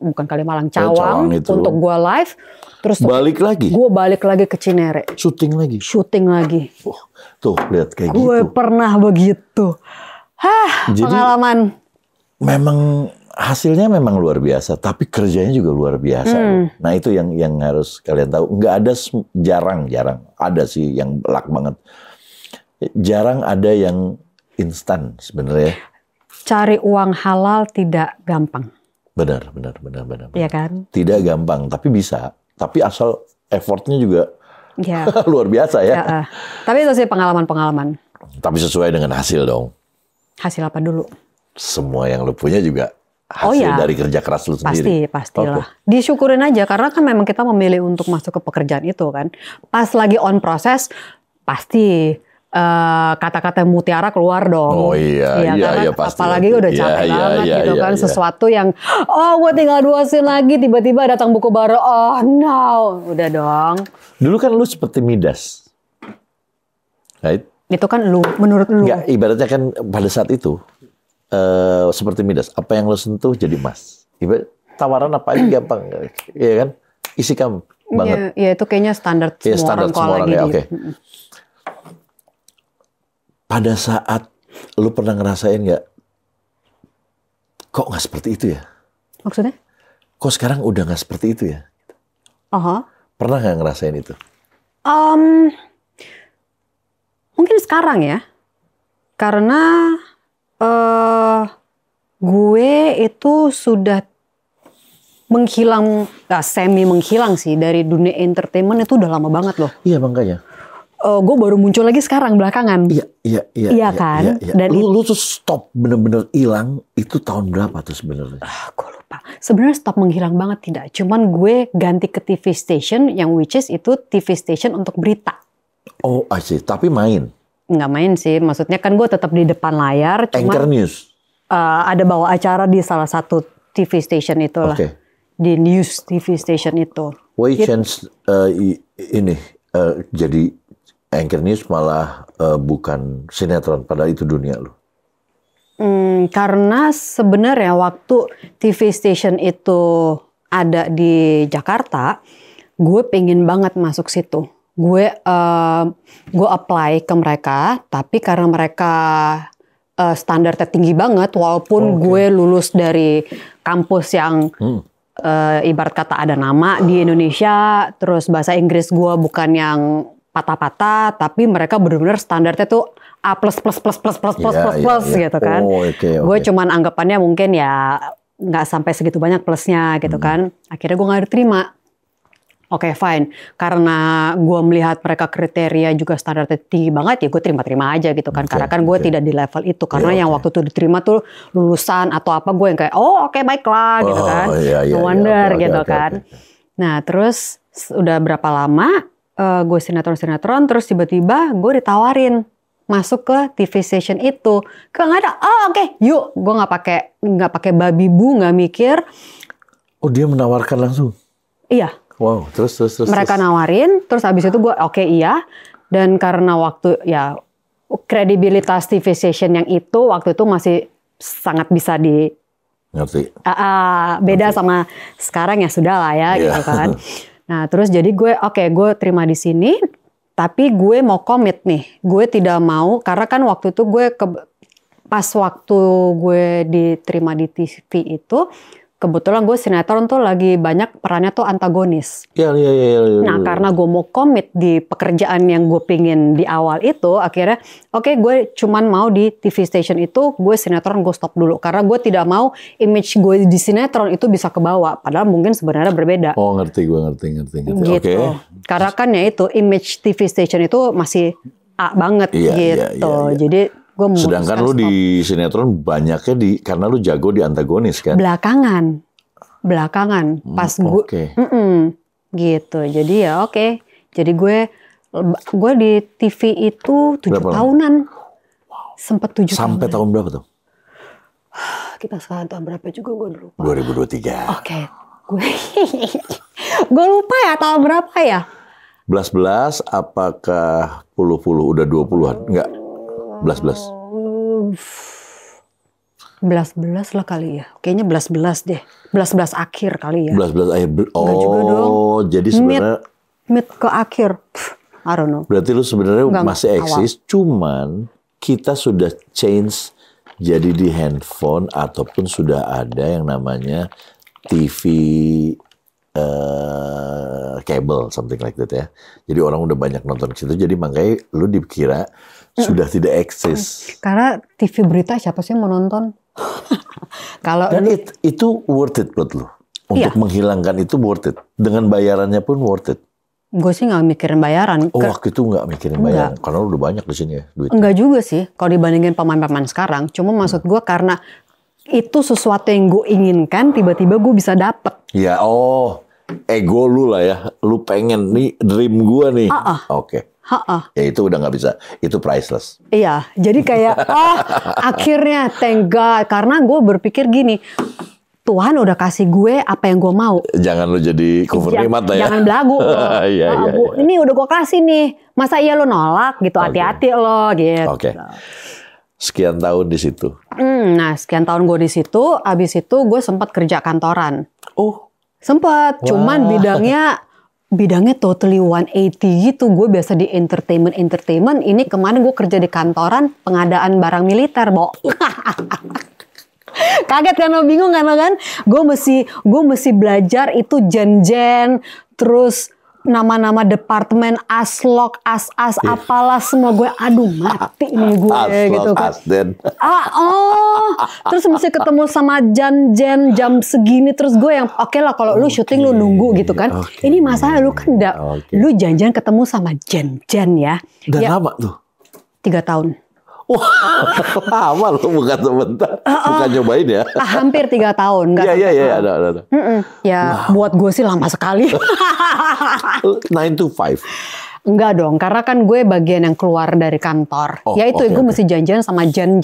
bukan Kalimalang, Cawang untuk gue live. Terus balik lagi. Gue balik lagi ke Cinere. Syuting lagi. Tuh lihat kayak gitu. Gue pernah begitu. Jadi, pengalaman. Memang hasilnya memang luar biasa, tapi kerjanya juga luar biasa. Nah itu yang harus kalian tahu. Nggak ada, jarang ada sih yang luck banget. Jarang ada yang instan sebenarnya. Cari uang halal tidak gampang. Benar. Iya kan? Tidak gampang, tapi bisa. Tapi asal effortnya juga Ya. luar biasa ya. Tapi itu sih pengalaman-pengalaman. Tapi sesuai dengan hasil dong. Hasil apa dulu? Semua yang lu punya juga hasil dari kerja keras lu sendiri. Pastilah. Disyukurin aja karena kan memang kita memilih untuk masuk ke pekerjaan itu kan. Pas lagi on proses pasti kata-kata mutiara keluar dong. Oh iya pasti. Apalagi pasti. udah capek banget gitu kan. Iya. Sesuatu yang gue tinggal 2 scene lagi tiba-tiba datang buku baru. Oh no, udah dong. Dulu kan lu seperti Midas. Right? Itu kan lu, menurut lu. Enggak, ibaratnya kan pada saat itu seperti Midas, apa yang lo sentuh jadi emas. Ibarat tawaran apa aja gampang, iya kan? Isi kamu banget. Iya, itu kayaknya standar semua orang ya, lagi. Oke. Pada saat lo pernah ngerasain nggak? Kok nggak seperti itu ya? Maksudnya? Kok sekarang udah nggak seperti itu ya? Pernah nggak ngerasain itu? Mungkin sekarang ya, karena gue itu sudah semi menghilang sih dari dunia entertainment itu udah lama banget loh. Iya makanya. Gue baru muncul lagi sekarang belakangan. Iya kan? Iya. Dan Lu tuh stop bener-bener hilang itu tahun berapa tuh sebenarnya? Gue lupa. Sebenarnya stop menghilang banget tidak. Cuman gue ganti ke TV station yang which is itu TV station untuk berita. Oh, I see. Tapi main? Nggak main sih. Maksudnya kan gue tetap di depan layar. Anchor news? Ada bawa acara di salah satu TV station itu lah. Okay. Di news TV station itu. Why chance jadi anchor news malah bukan sinetron, padahal itu dunia lu? Karena sebenarnya waktu TV station itu ada di Jakarta, gue pengen banget masuk situ. Gue apply ke mereka, tapi karena mereka standarnya tinggi banget, walaupun gue lulus dari kampus yang ibarat kata ada nama di Indonesia, terus bahasa Inggris gue bukan yang patah-patah, tapi mereka benar-benar standarnya tuh A++++++ gitu kan. Gue cuman anggapannya mungkin ya nggak sampai segitu banyak plusnya gitu kan. Akhirnya gue nggak diterima. Oke, fine. Karena gue melihat mereka kriteria juga standarnya tinggi banget, ya gue terima-terima aja gitu kan. Karena kan gue tidak di level itu. Karena yang waktu itu diterima tuh lulusan atau apa, gue yang kayak, oke, baiklah gitu kan. No wonder gitu kan. Nah terus udah berapa lama gue sinetron, terus tiba-tiba gue ditawarin masuk ke TV station itu. Nggak ada, oke, yuk. Gue nggak pakai babi bu, nggak mikir. Oh, dia menawarkan langsung? Iya. Wow, terus. Mereka nawarin, terus abis itu gue oke, iya. Dan karena waktu ya kredibilitas TV station yang itu waktu itu masih sangat bisa di ngerti. Beda sama sekarang ya sudah lah ya gitu kan. Nah terus jadi gue gue terima di sini, tapi gue mau komit nih. Gue tidak mau karena kan waktu itu gue pas waktu gue diterima di TV itu. Kebetulan gue sinetron tuh lagi banyak perannya tuh antagonis. Iya. Nah karena gue mau komit di pekerjaan yang gue pingin di awal itu, akhirnya gue cuman mau di TV station itu, gue sinetron gue stop dulu. Karena gue tidak mau image gue di sinetron itu bisa kebawa. Padahal mungkin sebenarnya berbeda. Oh ngerti. Gitu. Okay. Karena kan ya itu image TV station itu masih A banget gitu. Iya. Jadi sedangkan lu di sinetron banyaknya karena lu jago di antagonis kan? Belakangan. Pas gue, gitu. Jadi ya oke. Jadi gue di TV itu 7 tahunan. Wow. Sempet 7 tahunan. Sampai tahun berapa tuh? Kita sekarang tahun berapa juga gue lupa. 2023. Oke. Gue lupa ya tahun berapa ya? 11 apakah 10 udah 20-an? Enggak. 11 lah kali ya. Kayaknya 11 deh. 11 akhir kali ya. 11 akhir. Juga dong. Jadi sebenarnya mid ke akhir. I don't know. Berarti lu sebenarnya masih eksis, cuman kita sudah change jadi di handphone ataupun sudah ada yang namanya TV cable, something like that ya. Jadi orang udah banyak nonton ke situ, jadi makanya lu dikira sudah tidak eksis. Karena TV berita siapa sih yang mau nonton? Kalau Dan itu worth it buat lu. Untuk menghilangkan itu worth it. Dengan bayarannya pun worth it. gue sih nggak mikirin bayaran. Oh, waktu itu nggak mikirin bayaran, karena lu udah banyak di sini ya duit. Enggak juga sih, kalau dibandingin pemain-pemain sekarang. Cuma maksud gue karena itu sesuatu yang gue inginkan, tiba-tiba gue bisa dapet. Ya, ego lu lah ya. Lu pengen nih, dream gue nih. Oke. Ya itu udah nggak bisa, itu priceless. Iya, jadi kayak akhirnya thank God. Karena gue berpikir gini, Tuhan udah kasih gue apa yang gue mau. Jangan lu jadi cover mata ya. Jangan belagu. Iya. Ini udah gue kasih nih, masa iya lu nolak gitu, hati-hati lo gitu. Oke. Sekian tahun di situ. Nah, sekian tahun gue di situ, abis itu gue sempat kerja kantoran. Oh. Sempat, cuman bidangnya totally 180 gitu. Gue biasa di entertainment. Ini kemarin gue kerja di kantoran pengadaan barang militer, Bo. Kaget kan, lo bingung kan, gue mesti belajar itu jen, terus nama-nama departemen, aslok, apalah semua gue, aduh mati nih gue gitu kan. Terus mesti ketemu sama jan jam segini, terus gue yang oke lah kalau lu syuting lu nunggu gitu kan. Ini masalah lu kan lu janjian ketemu sama jan ya. Dan lama tuh? 3 tahun. Wah, lama loh, bukan sebentar. Bukan nyobain ya. Hampir 3 tahun. Iya, ada. Ya, buat gue sih lama sekali. 9 to 5? Enggak dong, karena kan gue bagian yang keluar dari kantor. Gue mesti janjian sama jen.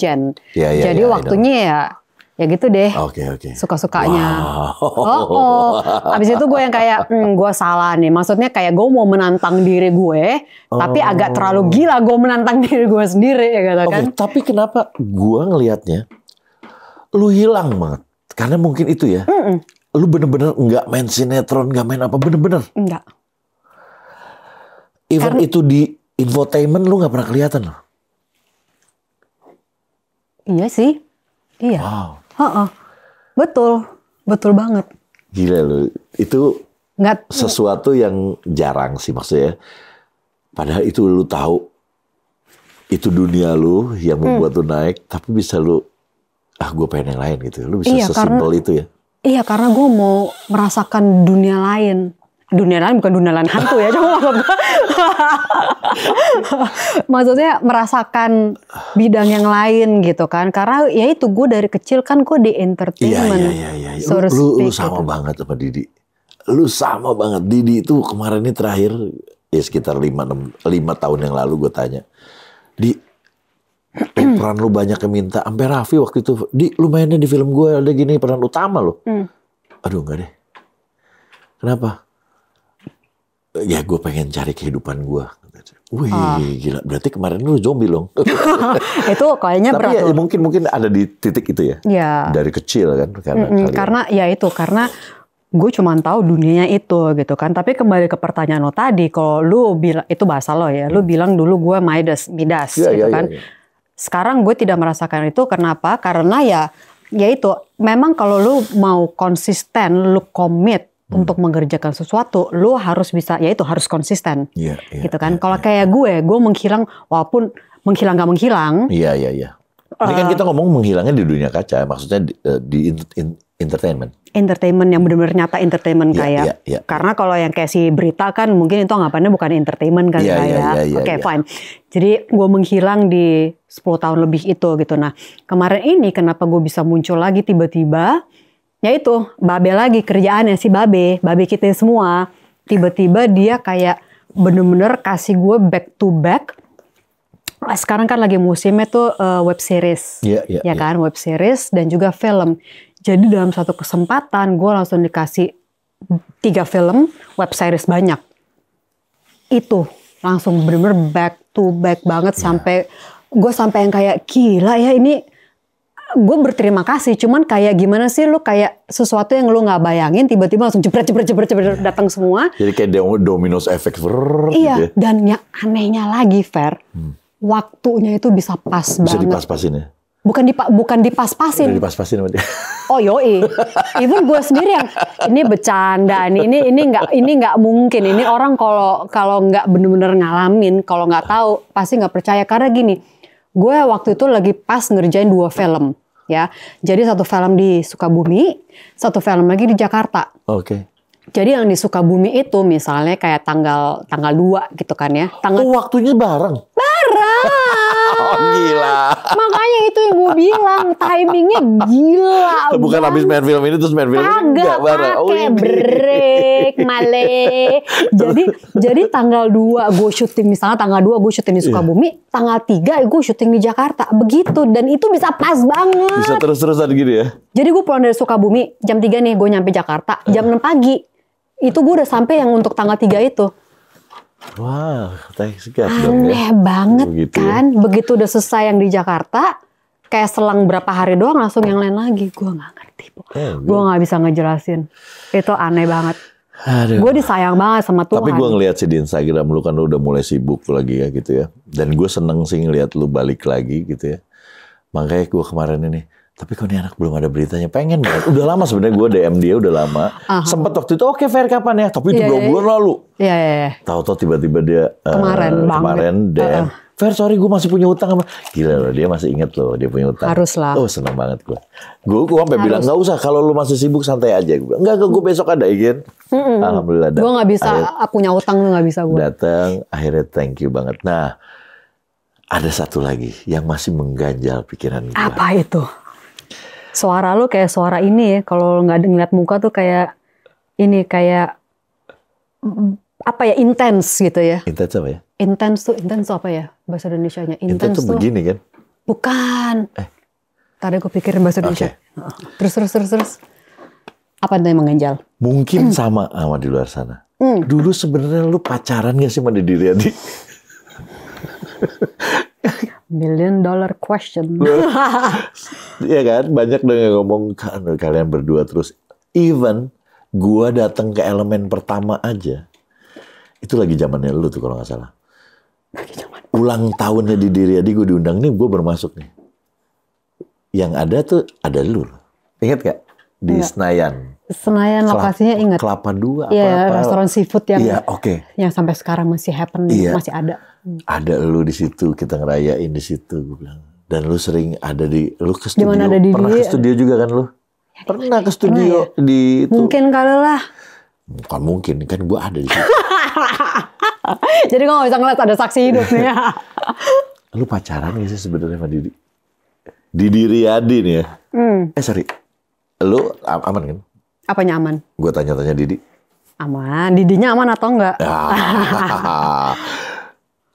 Jadi waktunya ya gitu deh. Oke. Suka-sukanya. Habis itu gue yang kayak, gue salah nih. Maksudnya kayak gue mau menantang diri gue, tapi agak terlalu gila gue menantang diri gue sendiri ya gitu kan. Tapi kenapa gue ngelihatnya lu hilang banget? Karena mungkin itu ya. Lu bener-bener nggak main sinetron, nggak main apa, bener-bener. Enggak. Even itu di infotainment lu nggak pernah kelihatan loh. Iya sih. Iya. Wow. Betul banget. Gila lu, itu sesuatu yang jarang sih maksudnya. Padahal itu lu tahu, itu dunia lu yang membuat lu naik, tapi bisa lu, gue pengen yang lain gitu. Lu bisa sesimpel itu ya. Iya, karena gue mau merasakan dunia lain. Dunia lain bukan dunia lain hantu ya, cuma maksudnya merasakan bidang yang lain gitu kan. Karena ya itu gue dari kecil kan gue di entertainment. Iya. Lu sama banget sama Didi. Lu sama banget. Didi itu kemarin ini terakhir ya sekitar 5 tahun yang lalu gue tanya. Peran lu banyak yang minta. Sampai Raffi waktu itu, lu mainnya di film gue ada gini peran utama lo. Aduh enggak deh. Kenapa? Ya gue pengen cari kehidupan gue. Wih gila, berarti kemarin lu zombie dong. Itu kayaknya berat. Tapi ya, mungkin ada di titik itu ya. Dari kecil kan. Karena gue cuma tahu dunianya itu gitu kan. Tapi kembali ke pertanyaan lo tadi, kalau lu bilang itu bahasa lo ya, lu bilang dulu gue midas gitu kan. Sekarang gue tidak merasakan itu. Kenapa? Karena ya itu memang kalau lu mau konsisten, lu komit untuk mengerjakan sesuatu, lu harus bisa, ya itu harus konsisten, gitu kan. Kalau kayak gue menghilang, walaupun menghilang gak menghilang. Iya. Ini kan kita ngomong menghilangnya di dunia kaca, maksudnya di entertainment. Entertainment yang benar-benar nyata entertainment kayak. Karena kalau yang kayak si berita kan mungkin itu anggapannya bukan entertainment kan Oke, fine. Jadi gue menghilang di 10 tahun lebih itu gitu. Nah, kemarin ini kenapa gue bisa muncul lagi tiba-tiba? Ya itu, Babe lagi kerjaannya si Babe kita semua. Tiba-tiba dia kayak bener-bener kasih gue back to back. Sekarang kan lagi musimnya tuh web series. Kan, web series dan juga film. Jadi dalam satu kesempatan gue langsung dikasih 3 film, web series banyak. Itu langsung bener-bener back to back banget sampai gue yang kayak gila ya ini. Gue berterima kasih, cuman kayak gimana sih lu kayak sesuatu yang lu nggak bayangin tiba-tiba langsung jepret datang semua. Jadi kayak dominoes effect. Iya, dan yang anehnya lagi Fer, waktunya itu bisa pas banget. Bisa dipas-pasin ya? bukan dipas-pasin. Udah dipas-pasin sama dia. Oh yoi, even gue sendiri yang ini bercanda, ini nggak mungkin. Ini orang kalau nggak bener-bener ngalamin, kalau nggak tahu pasti nggak percaya. Karena gini, gue waktu itu lagi pas ngerjain 2 film, ya. Jadi 1 film di Sukabumi, 1 film lagi di Jakarta. Oke. Jadi yang di Sukabumi itu misalnya kayak tanggal 2 gitu kan ya. Waktunya bareng. Oh gila. Makanya itu yang gue bilang, timingnya gila. Bukan habis main film ini terus main film ini enggak bareng. Pakai break, male. Jadi tanggal 2 gue syuting, misalnya tanggal 2 gue syuting di Sukabumi, tanggal 3 gue syuting di Jakarta. Begitu, dan itu bisa pas banget. Bisa terus-terusan gitu ya. Jadi gue pulang dari Sukabumi, jam 3 nih gue nyampe Jakarta, jam 6 pagi. Itu gue udah sampai yang untuk tanggal 3 itu. Wah, thanks God dong Aneh banget begitu kan. Begitu udah selesai yang di Jakarta, kayak selang berapa hari doang langsung yang lain lagi. Gue gak ngerti. Gue gak bisa ngejelasin. Itu aneh banget. Gue disayang banget sama Tuhan. Tapi gue ngeliat sih di Instagram lu kan lu udah mulai sibuk lagi ya gitu ya. Dan gue seneng sih ngeliat lu balik lagi gitu ya. Makanya gue kemarin ini, tapi kok ini anak belum ada beritanya, pengen banget. Udah lama sebenarnya gue DM dia udah lama. Sempet waktu itu oke Fer kapan ya, tapi itu 2 bulan lalu. Iya. Tahu-tahu tiba-tiba dia kemarin DM. Fer sorry gue masih punya utang sama. Gila loh, dia masih inget loh dia punya utang. Harus lah. Oh seneng banget gue. Gue sampai bilang nggak usah kalau lu masih sibuk santai aja. Gue bilang enggak gue besok ada izin. Alhamdulillah. Gue nggak bisa punya utang tuh nggak bisa gue. Datang akhirnya thank you banget. Nah ada satu lagi yang masih mengganjal pikiran gue. Apa itu? Suara lu kayak suara ini ya. Kalau nggak ngeliat muka tuh kayak ini kayak apa ya, intens gitu ya. Intens apa ya? Intens tuh apa ya bahasa Indonesianya? Intens tuh begini kan? Bukan. Tadi gue pikirin bahasa Indonesia. Terus. Apa itu yang mengganjal? Mungkin sama di luar sana. Dulu sebenarnya lu pacaran gak sih sama Didi Riyadi? $1 million question. Iya kan? Banyak dong yang ngomong kalian berdua terus. Even gua datang ke Elemen pertama aja. Itu lagi zamannya lu tuh kalau nggak salah. Ulang tahunnya Didi Riyadi gue diundang nih, gue bermasuk nih. Yang ada tuh ada lu. Ingat gak? Di Senayan. Senayan lokasinya ingat. Kelapa 2 Iya, restoran seafood yang yang sampai sekarang masih happen, masih ada. Ada lu di situ, kita ngerayain di situ, gue bilang. Dan lu sering ada lu ke studio. Dimana ada pernah ke studio juga kan lu? Pernah ke studio di itu. Mungkin kali lah. Bukan mungkin, kan gue ada di situ. Jadi gue gak bisa ngeliat ada saksi hidup nih ya. Lu pacaran gak sih sebenarnya sama Didi? Didi Riyadi nih ya. Sorry. Lu aman kan? Apanya aman? Gue tanya-tanya Didi. Aman. Didinya aman atau enggak?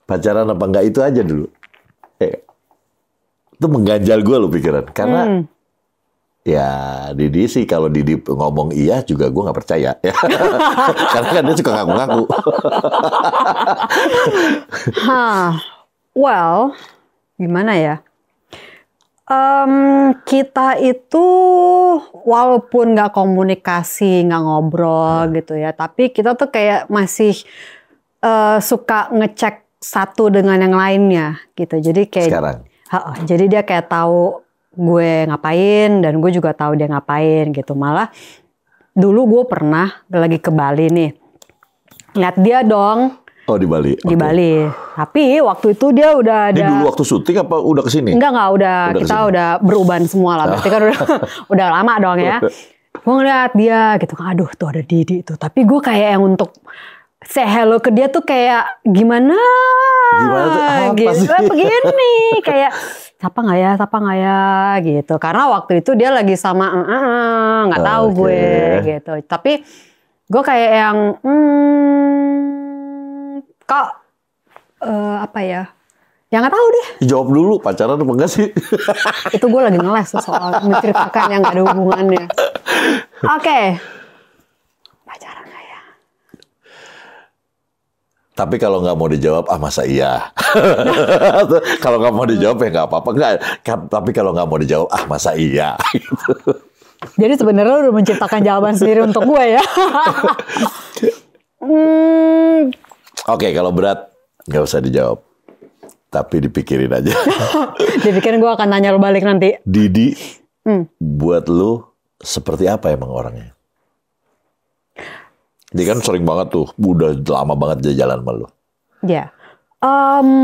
Pacaran apa enggak itu aja dulu. Itu mengganjal gue lu pikiran. Karena ya Didi sih kalau Didi ngomong iya juga gue nggak percaya. Karena kan dia suka ngaku-ngaku. Well, gimana ya? Kita itu walaupun nggak komunikasi, nggak ngobrol gitu ya, tapi kita tuh kayak masih suka ngecek satu dengan yang lainnya gitu. Jadi kayak sekarang. Jadi dia kayak tahu gue ngapain dan gue juga tahu dia ngapain gitu. Malah dulu gue pernah lagi ke Bali nih, lihat dia dong. Oh di Bali. Di Bali. Tapi waktu itu dia udah ada. Ini dulu waktu syuting apa udah kesini? Enggak udah kita kesini. Udah beruban semua lah. Berarti kan udah lama dong ya. Gue ngeliat dia gitu, aduh tuh ada Didi tuh. Tapi gue kayak yang untuk say hello ke dia tuh kayak gimana tuh? Begini kayak sapa nggak ya gitu. Karena waktu itu dia lagi sama nggak tahu gue gitu. Tapi gue kayak yang kok apa ya? Ya nggak tahu deh. Jawab dulu, pacaran apa enggak sih? Itu gue lagi ngeles soal menceritakan yang gak ada hubungannya. Oke. Pacaran nggak ya? Tapi kalau nggak mau dijawab, masa iya? Kalau nggak mau dijawab ya nggak apa-apa. Nggak. Tapi kalau nggak mau dijawab, masa iya? Jadi sebenarnya lu udah menciptakan jawaban sendiri untuk gue ya. Oke, kalau berat nggak usah dijawab. Tapi dipikirin aja. Dipikirin gue akan tanya lo balik nanti. Didi, buat lu seperti apa emang orangnya? Dia kan sering banget tuh, udah lama banget dia jalan sama lu. Ya,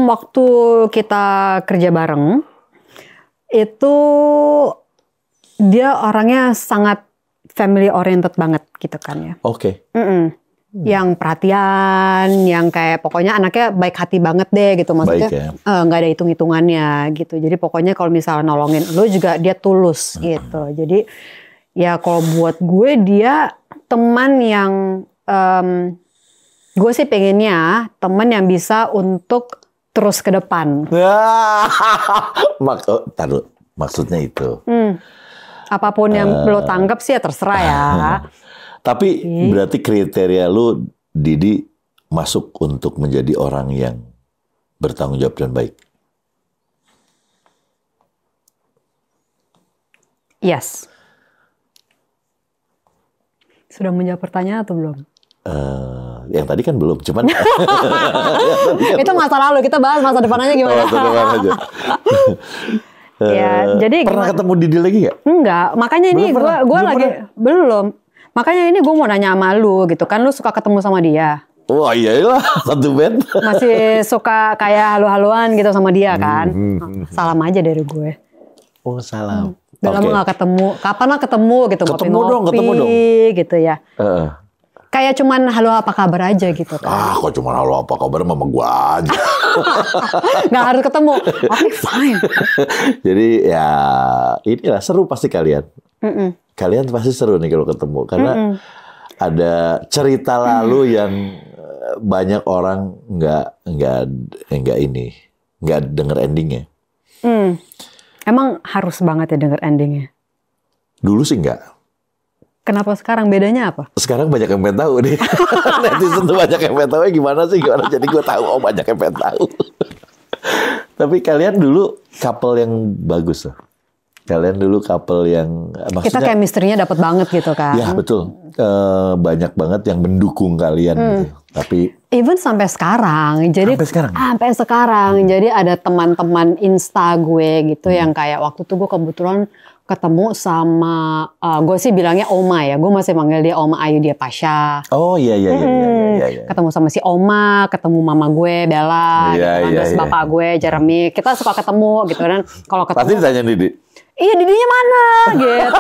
waktu kita kerja bareng, itu dia orangnya sangat family oriented banget gitu kan ya. Oke. Yang perhatian, yang kayak pokoknya anaknya baik hati banget deh gitu, maksudnya nggak ada hitung-hitungannya gitu. Jadi pokoknya kalau misalnya nolongin lu juga dia tulus gitu. Jadi ya kalau buat gue dia teman yang gue sih pengennya teman yang bisa untuk terus ke depan. Taruh, maksudnya itu. Apapun yang lo tanggap sih ya terserah ya. Tapi berarti kriteria lu, Didi, masuk untuk menjadi orang yang bertanggung jawab dan baik. Yes. Sudah menjawab pertanyaan atau belum? Yang tadi kan belum, cuman itu masa lalu, kita bahas masa depan aja gimana. Masa depan aja. Ya, jadi pernah ketemu Didi lagi gak? Enggak, makanya ini gue lagi belum. Makanya ini gue mau nanya sama lu gitu kan, lu suka ketemu sama dia? Wah iyalah, satu band. Masih suka kayak halu-haluan gitu sama dia kan? Salam aja dari gue. Oh salam. Udah lama gak ketemu, kapan lah ketemu gitu, ketemu dong gitu ya. Kayak cuman halo apa kabar aja gitu kan. Kok cuman halo apa kabar mama gua aja. Gak harus ketemu, oke fine. Jadi ya inilah seru pasti kalian. Kalian pasti seru nih kalau ketemu. Karena ada cerita lalu yang banyak orang nggak denger endingnya. Emang harus banget ya denger endingnya? Dulu sih nggak. Kenapa sekarang? Bedanya apa? Sekarang banyak yang pengen tahu nih. Netizen tuh banyak yang pengen tahu gimana sih. Jadi gue tahu, banyak yang pengen tahu. Tapi kalian dulu couple yang bagus loh. Kalian dulu couple yang maksudnya, kita chemistry-nya dapat banget gitu kan. Ya betul. Banyak banget yang mendukung kalian gitu. Tapi even sampai sekarang. Jadi sampai sekarang. Jadi ada teman-teman Insta gue gitu yang kayak waktu itu gue kebetulan ketemu sama gue sih bilangnya Oma ya. Gue masih manggil dia Oma Ayu dia Pasha. Oh iya. Ketemu sama si Oma, ketemu mama gue Bella, terus bapak gue Jeremy. Kita suka ketemu gitu kan. Kalau ketemu pasti ditanya Didi. Iya, Didinya mana gitu.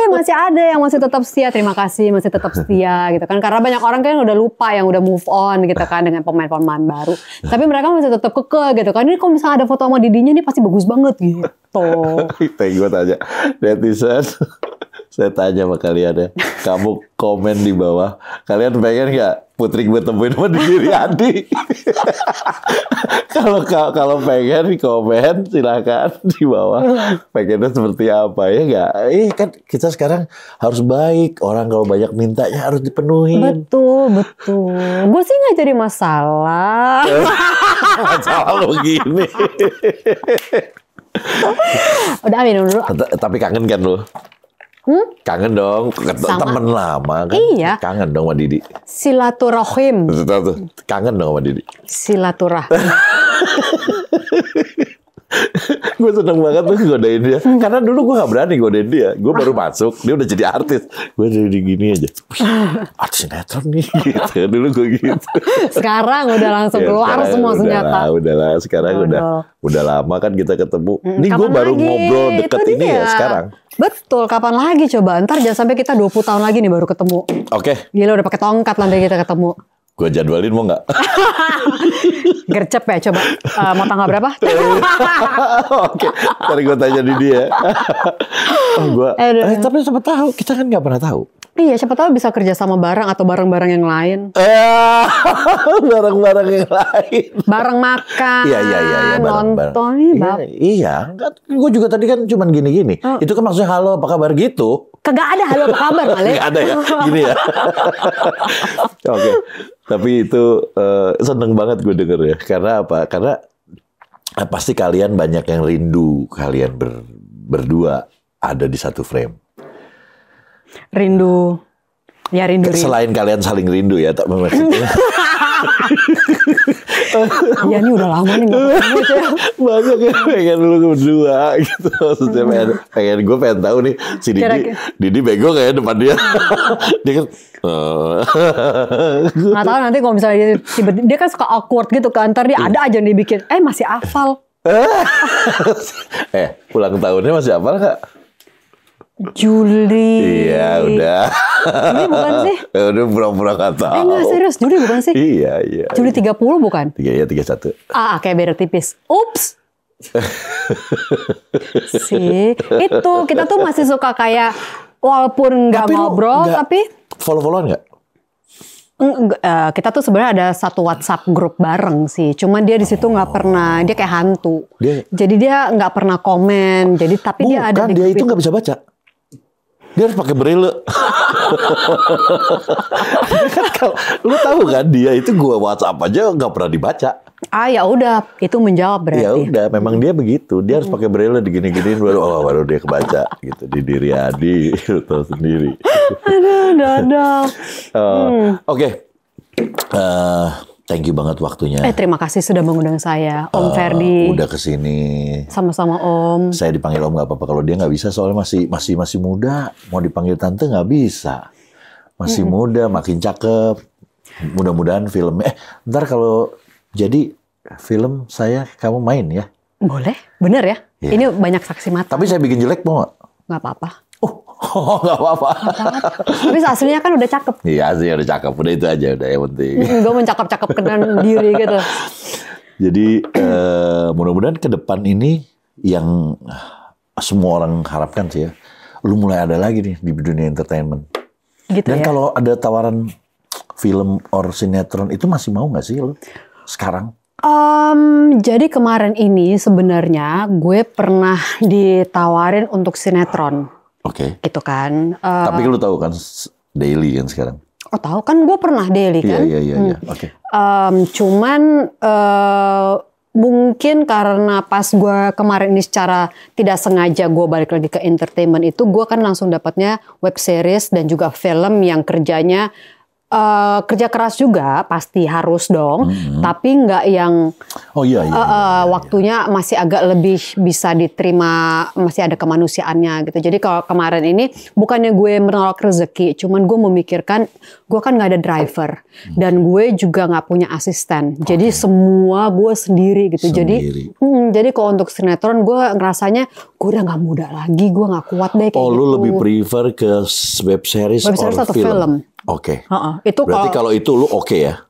Masih ada yang masih tetap setia. Terima kasih masih tetap setia gitu kan. Karena banyak orang kan udah lupa, yang udah move on gitu kan dengan pemain-pemain baru. Tapi mereka masih tetap kekeh gitu kan. Ini kalau misalnya ada foto sama Didinya nih pasti bagus banget gitu. Gue tanya netizen. Saya tanya sama kalian ya. Kamu komen di bawah. Kalian pengen nggak Putri gue temuin sama Didi Riyadi? Kalau pengen komen silakan di bawah. Pengennya seperti apa ya nggak? Kan kita sekarang harus baik. Orang kalau banyak mintanya harus dipenuhi. Betul. Gue sih nggak jadi masalah. Masalah lo gini. Udah amin dulu. Tapi kangen kan lo? Kangen dong, temen lama kan? Iya. Kangen dong sama Didi. Silaturahim. Kangen dong sama Didi. Silaturahim. Gue seneng banget tuh godain dia. Karena dulu gue gak berani godain dia. Gue baru masuk, dia udah jadi artis. Gue jadi gini aja. Artis sinetron nih gitu. Dulu gue gitu. Sekarang udah langsung keluar semua senjata. Udahlah. Sekarang udah lama kan kita ketemu. Ini gue baru ngobrol deket ini ya sekarang. Betul, kapan lagi coba? Ntar jangan sampai kita 20 tahun lagi nih baru ketemu. Oke. Gila udah pakai tongkat nanti kita ketemu. Gue jadwalin mau nggak? Gercep ya coba. Mau tanggal berapa? Oke, ntar gue tanya di dia. Tapi siapa tahu, kita kan nggak pernah tahu. Iya, siapa tahu bisa kerja sama bareng atau bareng-bareng yang lain. Bareng-bareng yang lain. Bareng makan. Iya. Nonton. Iya. Gue juga tadi kan cuman gini-gini. Itu kan maksudnya halo apa kabar gitu. Kagak ada halo apa kabar malah. Gak ada ya, gini ya. Oke. Tapi itu seneng banget gue denger ya. Karena apa? Karena pasti kalian banyak yang rindu kalian berdua ada di satu frame. Rindu. Ya rindu. Selain kalian saling rindu ya, tak maksudnya. Ya ini udah lama nih nggak ketemu gitu ya. Banyak yang pengen lu berdua gitu. Maksudnya gue pengen tahu nih si Didi bego kayak depan dia. Dia kan nggak tahu nanti kalau misalnya dia kan suka awkward gitu kan, ntar dia ada aja yang dibikin masih hafal. Ulang tahunnya masih hafal nggak? Juli. Iya udah. Juli bukan sih? Udah pura-pura nggak tahu. Nggak serius, Juli bukan sih? Iya. Juli 30 bukan? 31. Kayak beda tipis. Ups. Sih, itu kita tuh masih suka kayak walaupun nggak ngobrol tapi follow-followan nggak? Kita tuh sebenarnya ada satu WhatsApp grup bareng sih. Cuman dia di situ nggak pernah, dia kayak hantu. Jadi dia nggak pernah komen. Jadi tapi dia ada di dia itu nggak bisa baca. Dia harus pakai braille. Lu tahu kan dia itu gua WhatsApp aja nggak pernah dibaca. Ya udah, itu menjawab berarti. Ya udah, memang dia begitu. Dia harus pakai braille digini-giniin baru dia kebaca gitu. Di diri Adi tahu sendiri. Aduh. Oke. Thank you banget waktunya. Terima kasih sudah mengundang saya, Om Ferdi. Udah kesini. Sama-sama Om. Saya dipanggil Om nggak apa-apa. Kalau dia nggak bisa soalnya masih muda. Mau dipanggil Tante nggak bisa. Masih muda, makin cakep. Mudah-mudahan filmnya. Ntar kalau jadi film saya kamu main ya. Boleh, bener ya. Yeah. Ini banyak saksi mata. Tapi saya bikin jelek mau nggak? Nggak apa-apa. Nggak apa-apa. Tapi aslinya kan udah cakep. Iya aslinya udah cakep. Udah itu aja udah yang penting. Gue mencakep-cakepkan diri gitu. Jadi mudah-mudahan ke depan ini yang semua orang harapkan sih ya. Lu mulai ada lagi nih di dunia entertainment. Gitu. Dan kalau ada tawaran film or sinetron itu masih mau nggak sih lu sekarang? Jadi kemarin ini sebenarnya gue pernah ditawarin untuk sinetron. Oke. Gitu kan. Tapi lu tahu kan daily kan sekarang? Oh tahu kan gue pernah daily kan. Iya. Oke. Cuman mungkin karena pas gue kemarin ini secara tidak sengaja gue balik lagi ke entertainment itu gue kan langsung dapatnya web series dan juga film yang kerjanya kerja keras juga pasti harus dong, tapi nggak yang waktunya masih agak lebih bisa diterima, masih ada kemanusiaannya gitu. Jadi kalau kemarin ini bukannya gue menolak rezeki, cuman gue memikirkan gue kan nggak ada driver dan gue juga nggak punya asisten, jadi semua gue sendiri gitu. Jadi kalau untuk sinetron gue ngerasanya gue udah nggak muda lagi, gue nggak kuat deh kayak gitu. Lu lebih prefer ke web series atau film? Oke. Itu berarti kalau itu lu oke ya?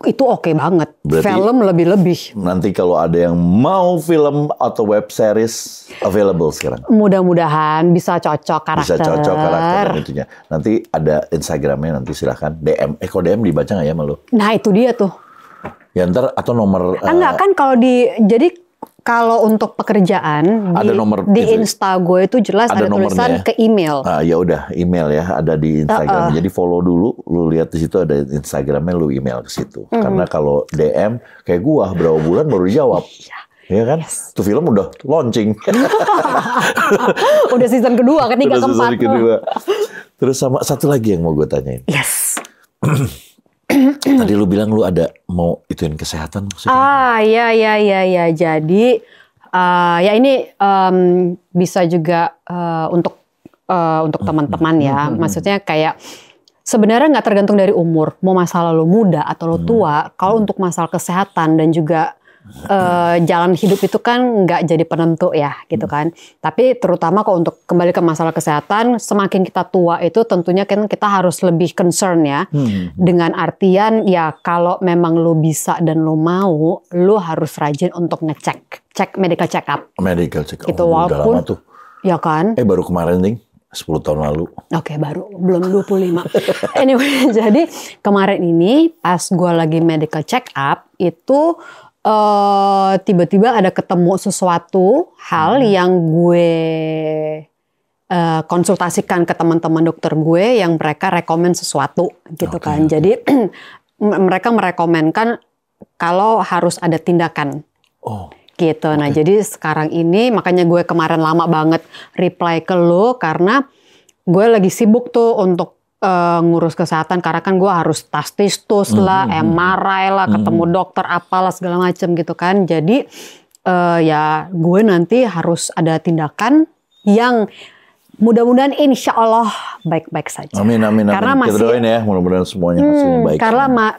Itu oke banget. Berarti film lebih-lebih. Nanti kalau ada yang mau film atau web series available sekarang. Mudah-mudahan bisa cocok karakter. Bisa cocok karakter dan itunya. Nanti ada Instagramnya, nanti silahkan DM. Kok DM dibaca nggak ya sama lu? Nah itu dia tuh. Ya ntar atau nomor. Enggak kan kalau untuk pekerjaan ada di Insta gue itu jelas ada tulisan ke email. Ya udah email ya ada di Instagram. Jadi follow dulu, lu lihat di situ ada Instagramnya, lu email ke situ. Karena kalau DM kayak gua berapa bulan baru dijawab. Ya kan? Yes. Tuh film udah launching. Udah season kedua, ketiga, keempat. Terus sama satu lagi yang mau gue tanyain. Yes. Tadi lu bilang lu ada mau ituin kesehatan maksudnya? Iya. Jadi ya ini bisa juga untuk teman-teman ya. Maksudnya kayak sebenarnya nggak tergantung dari umur, mau masalah lu muda atau lu tua. Kalau untuk masalah kesehatan dan juga jalan hidup itu kan nggak jadi penentu ya gitu kan. Tapi terutama kalau untuk kembali ke masalah kesehatan, semakin kita tua itu tentunya kan kita harus lebih concern ya. Dengan artian ya kalau memang lu bisa dan lu mau, lu harus rajin untuk cek medical check up. Medical check up. Gitu, walaupun udah lama tuh. Ya kan? Baru kemarin nih. 10 tahun lalu. Oke, baru. Belum 25. Anyway, jadi kemarin ini pas gue lagi medical check up itu tiba-tiba ada ketemu sesuatu hal yang gue konsultasikan ke teman-teman dokter gue yang mereka rekomen sesuatu gitu kan. Jadi mereka merekomenkan kalau harus ada tindakan. Gitu. Nah, jadi sekarang ini makanya gue kemarin lama banget reply ke lo karena gue lagi sibuk tuh untuk ngurus kesehatan karena kan gue harus tes tistus lah, MRI lah, ketemu dokter apalah segala macam gitu kan. Jadi ya gue nanti harus ada tindakan yang mudah-mudahan insya Allah baik-baik saja. Amin. Karena Kita doain ya, mudah-mudahan semuanya hasilnya baik.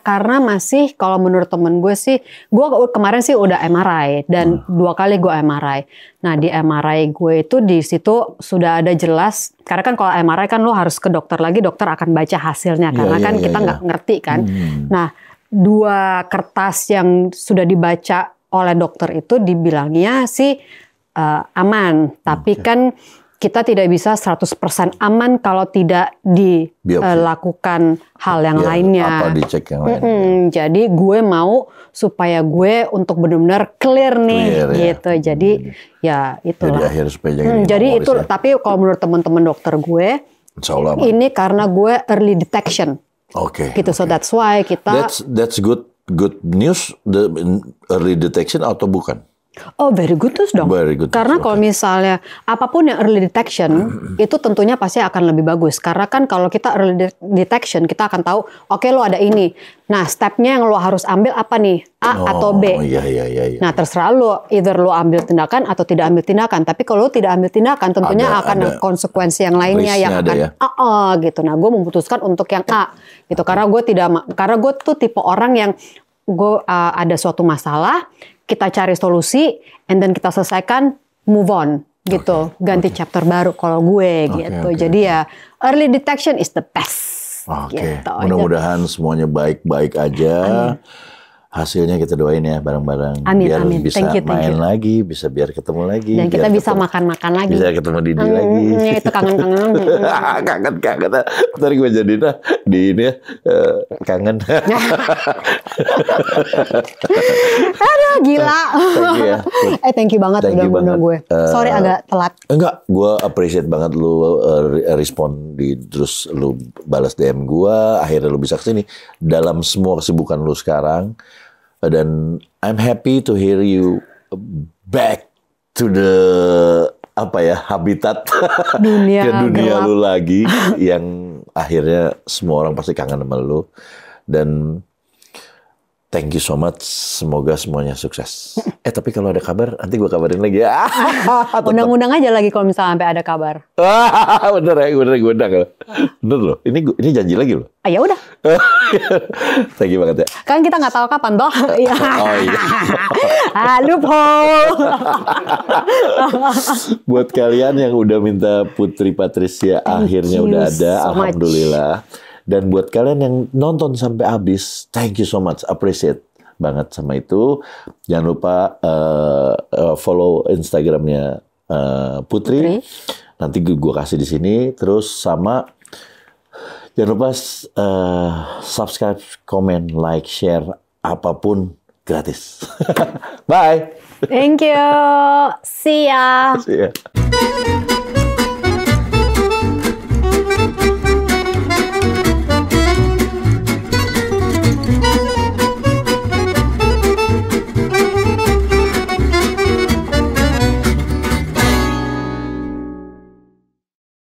Karena masih kalau menurut temen gue sih, gue kemarin sih udah MRI dan 2 kali gue MRI. Nah di MRI gue itu di situ sudah ada jelas, karena kan kalau MRI kan lo harus ke dokter lagi, dokter akan baca hasilnya karena kita nggak ngerti kan. Nah 2 kertas yang sudah dibaca oleh dokter itu dibilangnya sih aman, tapi kan kita tidak bisa 100% aman kalau tidak dilakukan hal yang lainnya. Apa dicek yang lain. Jadi gue mau supaya gue untuk benar-benar clear nih gitu. Jadi ya itulah. Jadi akhir supaya jadi itu ya. Tapi kalau menurut teman-teman dokter gue, ini karena gue early detection. Oke. Gitu. So that's why kita. That's good news. The early detection atau bukan? Oh, very good news dong. Karena kalau misalnya apapun yang early detection itu tentunya pasti akan lebih bagus. Karena kan kalau kita early detection kita akan tahu, oke, lo ada ini. Nah, stepnya yang lo harus ambil apa nih? A atau B. Iya. Nah, terserah lo, either lo ambil tindakan atau tidak ambil tindakan. Tapi kalau lo tidak ambil tindakan, tentunya akan ada konsekuensi yang lainnya yang akan gitu. Nah, gue memutuskan untuk yang A gitu. Karena gue tuh tipe orang yang gue ada suatu masalah, kita cari solusi, and then kita selesaikan, move on, gitu. Ganti chapter baru kalau gue, gitu. Jadi ya, early detection is the best. Gitu. Mudah-mudahan semuanya baik-baik aja. Amin. Hasilnya kita doain ya bareng-bareng. Biar bisa main lagi, biar ketemu lagi. Dan kita bisa makan-makan lagi. Bisa ketemu Didi lagi. Itu kangen-kangen. Kangen. Ntar gue jadi di ini ya, kangen. Aduh, gila. Thank you banget udah ngundang gue. Sorry agak telat. Enggak, gue appreciate banget lu respon terus lu balas DM gue, akhirnya lu bisa kesini. Dalam semua kesibukan lu sekarang, dan I'm happy to hear you back to the habitat dunia lu lagi yang akhirnya semua orang pasti kangen sama lu. Dan thank you so much. Semoga semuanya sukses. Tapi kalau ada kabar, nanti gue kabarin lagi ya. Undang-undang aja lagi kalau misalnya sampai ada kabar. Bener gue undang. Bener loh. Ini janji lagi loh. Ya udah. Thank you banget ya. Kan kita nggak tahu kapan toh. Oh iya. Loophole. Buat kalian yang udah minta Putri Patricia akhirnya udah ada, alhamdulillah. Dan buat kalian yang nonton sampai habis, thank you so much, appreciate banget sama itu. Jangan lupa follow Instagramnya Putri. Nanti gue kasih di sini. Terus sama jangan lupa subscribe, comment, like, share, apapun gratis. Bye. Thank you. See ya. See ya.